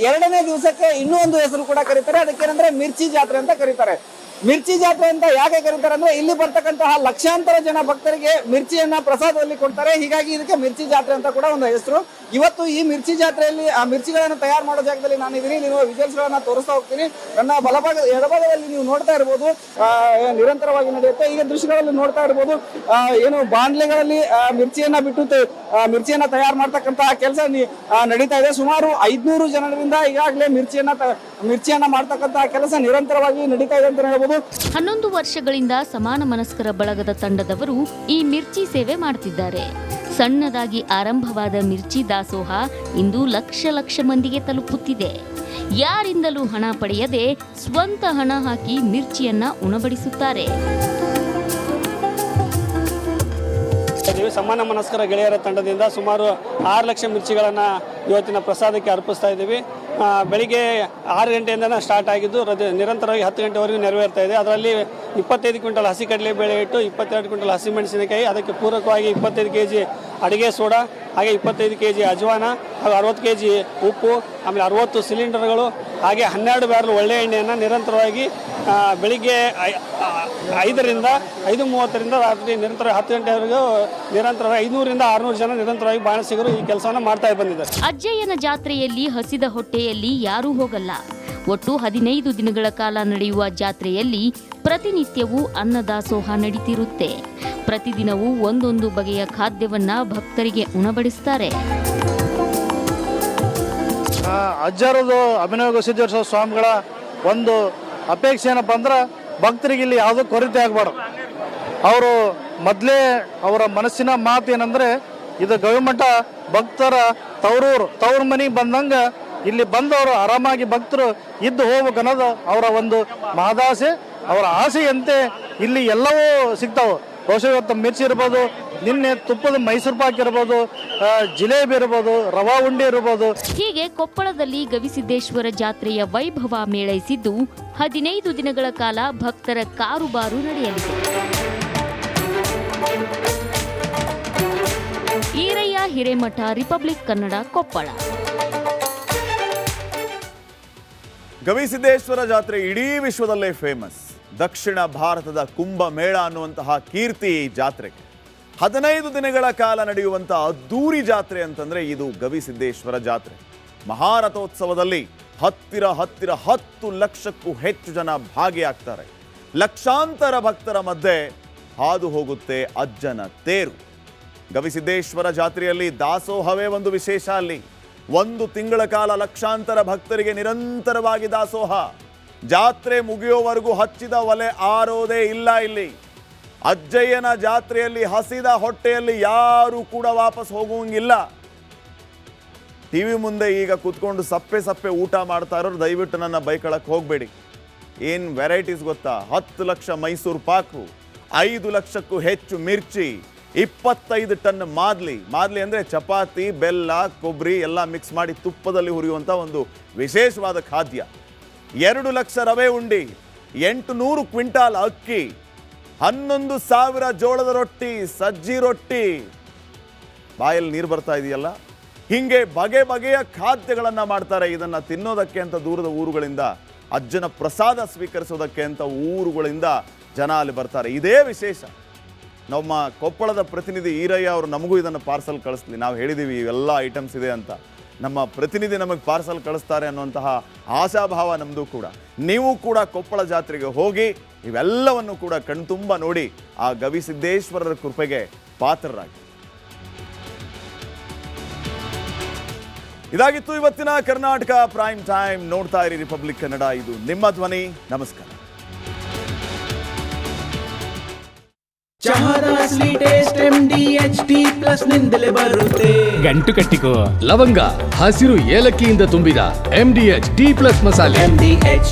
2ನೇ ದಿವಸಕ್ಕೆ ಇನ್ನೂ ಒಂದು ಹೆಸರು ಕೂಡ ಕರೀತಾರೆ. ಅದಕ್ಕೇನಂದ್ರೆ ಮಿರ್ಚಿ ಜಾತ್ರೆ ಅಂತ ಕರೀತಾರೆ. ಮಿರ್ಚಿ ಜಾತ್ರೆ ಅಂತ ಯಾಕೆ ಕರೀತಾರೆ ಅಂದ್ರೆ ಇಲ್ಲಿ ಬರ್ತಕ್ಕಂತಹ ಲಕ್ಷಾಂತರ ಜನ ಭಕ್ತರಿಗೆ ಮಿರ್ಚಿಯನ್ನ ಪ್ರಸಾದದಲ್ಲಿ ಕೊಡ್ತಾರೆ. ಹೀಗಾಗಿ ಇದಕ್ಕೆ ಮಿರ್ಚಿ ಜಾತ್ರೆ ಅಂತ ಕೂಡ ಒಂದು ಹೆಸರು. ಇವತ್ತು ಈ ಮಿರ್ಚಿ ಜಾತ್ರೆಯಲ್ಲಿ ಆ ಮಿರ್ಚಿಗಳನ್ನು ತಯಾರು ಮಾಡೋ ಜಾಗದಲ್ಲಿ ನಾನು ಇದೀನಿ. ನೀವು ವಿಜುವಲ್ಸ್ ಗಳನ್ನ ತೋರಿಸ್ತಾ ಹೋಗ್ತೀನಿ. ನನ್ನ ಎಡಭಾಗದಲ್ಲಿ ನೀವು ನೋಡ್ತಾ ಇರ್ಬೋದು, ನಿರಂತರವಾಗಿ ನಡೆಯುತ್ತೆ. ಈಗ ದೃಶ್ಯಗಳಲ್ಲಿ ನೋಡ್ತಾ ಇರ್ಬೋದು, ಏನು ಬಾಂಡ್ಲೆಗಳಲ್ಲಿ ಮಿರ್ಚಿಯನ್ನ ಬಿಟ್ಟು ಮಿರ್ಚಿಯನ್ನ ತಯಾರು ಮಾಡ್ತಕ್ಕಂತಹ ಕೆಲಸ ನಡೀತಾ ಇದೆ. ಸುಮಾರು 500 ಜನರಿಂದ ಈಗಾಗಲೇ ಮಿರ್ಚಿಯನ್ನ ಮಾಡ್ತಕ್ಕಂತಹ ಕೆಲಸ ನಿರಂತರವಾಗಿ ನಡೀತಾ ಇದೆ ಅಂತ ಹೇಳ್ಬೋದು. 11 ವರ್ಷಗಳಿಂದ ಸಮಾನ ಮನಸ್ಕರ ಬಳಗದ ತಂಡದವರು ಈ ಮಿರ್ಚಿ ಸೇವೆ ಮಾಡುತ್ತಿದ್ದಾರೆ. ಸಣ್ಣದಾಗಿ ಆರಂಭವಾದ ಮಿರ್ಚಿ ದಾಸೋಹ ಇಂದು ಲಕ್ಷ ಮಂದಿಗೆ ತಲುಪುತ್ತಿದೆ. ಯಾರಿಂದಲೂ ಹಣ ಪಡೆಯದೆ ಸ್ವಂತ ಹಣ ಹಾಕಿ ಮಿರ್ಚಿಯನ್ನ ಉಣಬಡಿಸುತ್ತಾರೆ. ಸಮಾನ ಮನಸ್ಕರ ಗೆಳೆಯರ ತಂಡದಿಂದ ಸುಮಾರು 6 ಲಕ್ಷ ಮಿರ್ಚಿಗಳನ್ನು ಇವತ್ತಿನ ಪ್ರಸಾದಕ್ಕೆ ಅರ್ಪಿಸ್ತಾ ಇದ್ದೀವಿ. ಬೆಳಿಗ್ಗೆ 6 ಗಂಟೆಯಿಂದ ಸ್ಟಾರ್ಟ್ ಆಗಿದ್ದು ನಿರಂತರವಾಗಿ 10 ಗಂಟೆವರೆಗೂ ನೆರವೇರ್ತಾ ಇದೆ. ಅದರಲ್ಲಿ 25 ಕ್ವಿಂಟಲ್ ಹಸಿ ಕಡಲೆ ಬೇಳೆ ಇಟ್ಟು, 22 ಕ್ವಿಂಟಲ್ ಹಸಿ ಮೆಣಸಿನಕಾಯಿ, ಅದಕ್ಕೆ ಪೂರಕವಾಗಿ 25 kg ಅಡಿಗೆ ಸೋಡಾ, ಹಾಗೆ 25 kg ಅಜವಾನ, ಹಾಗೂ 60 kg ಉಪ್ಪು, ಆಮೇಲೆ 60 ಸಿಲಿಂಡರ್ಗಳು, ಹಾಗೆ 12 ಬ್ಯಾರಲ್ ಒಳ್ಳೆ ಎಣ್ಣೆಯನ್ನು ನಿರಂತರವಾಗಿ ಬೆಳಿಗ್ಗೆ 5ರಿಂದ 5:30ರಿಂದ ರಾತ್ರಿ ನಿರಂತರ 10 ಗಂಟೆವರೆಗೂ ನಿರಂತರವಾಗಿ 500ರಿಂದ 600 ಜನ ನಿರಂತರವಾಗಿ ಬಾಣಸಿಗರು ಈ ಕೆಲಸವನ್ನು ಮಾಡ್ತಾ ಬಂದಿದ್ದಾರೆ. ಅಜ್ಜಯ್ಯನ ಜಾತ್ರೆಯಲ್ಲಿ ಹಸಿದ ಹೊಟ್ಟೆಯಲ್ಲಿ ಯಾರೂ ಹೋಗಲ್ಲ. ಒಟ್ಟು 15 ದಿನಗಳ ಕಾಲ ನಡೆಯುವ ಜಾತ್ರೆಯಲ್ಲಿ ಪ್ರತಿನಿತ್ಯವೂ ಅನ್ನದಾಸೋಹ ನಡೀತಿರುತ್ತೆ. ಪ್ರತಿದಿನವೂ ಒಂದೊಂದು ಬಗೆಯ ಖಾದ್ಯವನ್ನ ಭಕ್ತರಿಗೆ ಉಣಬಡಿಸ್ತಾರೆ. ಅಜ್ಜರದು ಅಭಿನವ ಸಿದ್ದೇಶ್ವರ ಸ್ವಾಮಿಗಳ ಒಂದು ಅಪೇಕ್ಷೆ ಏನಪ್ಪ ಅಂದ್ರೆ ಭಕ್ತರಿಗೆ ಇಲ್ಲಿ ಯಾವುದೋ ಕೊರತೆ ಆಗಬಾರ್ದು. ಅವರು ಮೊದಲೇ ಅವರ ಮನಸ್ಸಿನ ಮಾತು ಏನಂದ್ರೆ, ಇದು ಗವಿಮಠ ಭಕ್ತರ ತವ್ರ ಮನೆಗೆ ಬಂದಂಗೆ ಇಲ್ಲಿ ಬಂದವರು ಆರಾಮಾಗಿ ಭಕ್ತರು ಇದ್ದು ಹೋಗ್ಬೇಕು ಅನ್ನೋದು ಅವರ ಒಂದು ಮಹದಾಸೆ. ಅವರ ಆಸೆಯಂತೆ ಇಲ್ಲಿ ಎಲ್ಲವೂ ಸಿಗ್ತಾವೆ. ಬಹುಶಃ ಇವತ್ತು ಮಿರ್ಚಿ ಇರ್ಬೋದು, ನಿನ್ನೆ ತುಪ್ಪದ ಮೈಸೂರು ಪಾಕ್ ಇರ್ಬೋದು, ಜಿಲೇಬಿ ಇರ್ಬೋದು, ರವಾ ಉಂಡೆ ಇರ್ಬೋದು. ಹೀಗೆ ಕೊಪ್ಪಳದಲ್ಲಿ ಗವಿಸಿದ್ದೇಶ್ವರ ಜಾತ್ರೆಯ ವೈಭವ ಮೇಳೈಸಿದ್ದು 15 ದಿನಗಳ ಕಾಲ ಭಕ್ತರ ಕಾರುಬಾರು ನಡೆಯಲಿದೆ. ಈರಯ್ಯ ಹಿರೇಮಠ, ರಿಪಬ್ಲಿಕ್ ಕನ್ನಡ, ಕೊಪ್ಪಳ. ಗವಿಸಿದ್ದೇಶ್ವರ ಜಾತ್ರೆ ಇಡೀ ವಿಶ್ವದಲ್ಲೇ ಫೇಮಸ್. ದಕ್ಷಿಣ ಭಾರತದ ಕುಂಭಮೇಳ ಅನ್ನುವಂತಹ ಕೀರ್ತಿ ಈ ಜಾತ್ರೆಗೆ. 15 ದಿನಗಳ ಕಾಲ ನಡೆಯುವಂತಹ ಅದ್ದೂರಿ ಜಾತ್ರೆ ಅಂತಂದ್ರೆ ಇದು ಗವಿಸಿದ್ದೇಶ್ವರ ಜಾತ್ರೆ. ಮಹಾರಥೋತ್ಸವದಲ್ಲಿ ಹತ್ತಿರ 10 ಲಕ್ಷಕ್ಕೂ ಹೆಚ್ಚು ಜನ ಭಾಗಿಯಾಗ್ತಾರೆ. ಲಕ್ಷಾಂತರ ಭಕ್ತರ ಮಧ್ಯೆ ಹಾದು ಹೋಗುತ್ತೆ ಅಜ್ಜನ ತೇರು. ಗವಿಸಿದ್ದೇಶ್ವರ ಜಾತ್ರೆಯಲ್ಲಿ ದಾಸೋಹವೇ ಒಂದು ವಿಶೇಷ. ಅಲ್ಲಿ 1 ತಿಂಗಳ ಕಾಲ ಲಕ್ಷಾಂತರ ಭಕ್ತರಿಗೆ ನಿರಂತರವಾಗಿ ದಾಸೋಹ. ಜಾತ್ರೆ ಮುಗಿಯೋವರೆಗೂ ಹಚ್ಚಿದ ಒಲೆ ಆರೋದೇ ಇಲ್ಲ. ಇಲ್ಲಿ ಅಜ್ಜಯ್ಯನ ಜಾತ್ರೆಯಲ್ಲಿ ಹಸಿದ ಹೊಟ್ಟೆಯಲ್ಲಿ ಯಾರೂ ಕೂಡ ವಾಪಸ್ ಹೋಗುವಂಗಿಲ್ಲ. ಟಿವಿ ಮುಂದೆ ಈಗ ಕೂತ್ಕೊಂಡು ಸಪ್ಪೆ ಊಟ ಮಾಡ್ತಾ ಇರೋರು ದಯವಿಟ್ಟು ನನ್ನ ಬೈಕಳಕ್ಕೆ ಹೋಗಬೇಡಿ. ಏನು ವೆರೈಟೀಸ್ ಗೊತ್ತಾ? 10 ಲಕ್ಷ ಮೈಸೂರು ಪಾಕು, 5 ಲಕ್ಷಕ್ಕೂ ಹೆಚ್ಚು ಮಿರ್ಚಿ, 25 ಟನ್ ಮಾದ್ಲಿ ಅಂದರೆ ಚಪಾತಿ, ಬೆಲ್ಲ, ಕೊಬ್ಬರಿ ಎಲ್ಲ ಮಿಕ್ಸ್ ಮಾಡಿ ತುಪ್ಪದಲ್ಲಿ ಹುರಿಯುವಂಥ ಒಂದು ವಿಶೇಷವಾದ ಖಾದ್ಯ. 2 ಲಕ್ಷ ರವೆ ಉಂಡಿ, 800 ಕ್ವಿಂಟಾಲ್ ಅಕ್ಕಿ, 11,000 ಜೋಳದ ರೊಟ್ಟಿ, ಸಜ್ಜಿ ರೊಟ್ಟಿ. ಬಾಯಲ್ಲಿ ನೀರು ಬರ್ತಾ ಇದೆಯಲ್ಲ. ಹಿಂಗೆ ಬಗೆಯ ಖಾದ್ಯಗಳನ್ನು ಮಾಡ್ತಾರೆ. ಇದನ್ನು ತಿನ್ನೋದಕ್ಕೆ ಅಂತ ದೂರದ ಊರುಗಳಿಂದ, ಅಜ್ಜನ ಪ್ರಸಾದ ಸ್ವೀಕರಿಸೋದಕ್ಕೆ ಅಂತ ಊರುಗಳಿಂದ ಜನ ಅಲ್ಲಿ ಬರ್ತಾರೆ. ಇದೇ ವಿಶೇಷ. ನಮ್ಮ ಕೊಪ್ಪಳದ ಪ್ರತಿನಿಧಿ ಈರಯ್ಯ ಅವರು ನಮಗೂ ಇದನ್ನು ಪಾರ್ಸಲ್ ಕಳಿಸ್ಲಿ. ನಾವು ಹೇಳಿದ್ದೀವಿ ಇವೆಲ್ಲ ಐಟಮ್ಸ್ ಇದೆ ಅಂತ. ನಮ್ಮ ಪ್ರತಿನಿಧಿ ನಮಗೆ ಪಾರ್ಸಲ್ ಕಳಿಸ್ತಾರೆ ಅನ್ನುವಂತಹ ಆಶಾಭಾವ ನಮ್ಮದು ಕೂಡ. ನೀವು ಕೂಡ ಕೊಪ್ಪಳ ಜಾತ್ರೆಗೆ ಹೋಗಿ ಇವೆಲ್ಲವನ್ನು ಕೂಡ ಕಣ್ತುಂಬ ನೋಡಿ ಆ ಗವಿಸಿದ್ದೇಶ್ವರರ ಕೃಪೆಗೆ ಪಾತ್ರರಾಗಿ. ಇದಾಗಿತ್ತು ಇವತ್ತಿನ ಕರ್ನಾಟಕ ಪ್ರೈಮ್ ಟೈಮ್. ನೋಡ್ತಾ ಇರಿ ರಿಪಬ್ಲಿಕ್ ಕನ್ನಡ, ಇದು ನಿಮ್ಮ ಧ್ವನಿ. ನಮಸ್ಕಾರ. ಗಂಟು ಕಟ್ಟಿಕೋ ಲವಂಗ, ಹಸಿರು ಏಲಕ್ಕಿಯಿಂದ ತುಂಬಿದ MDH T+ ಮಸಾಲೆ.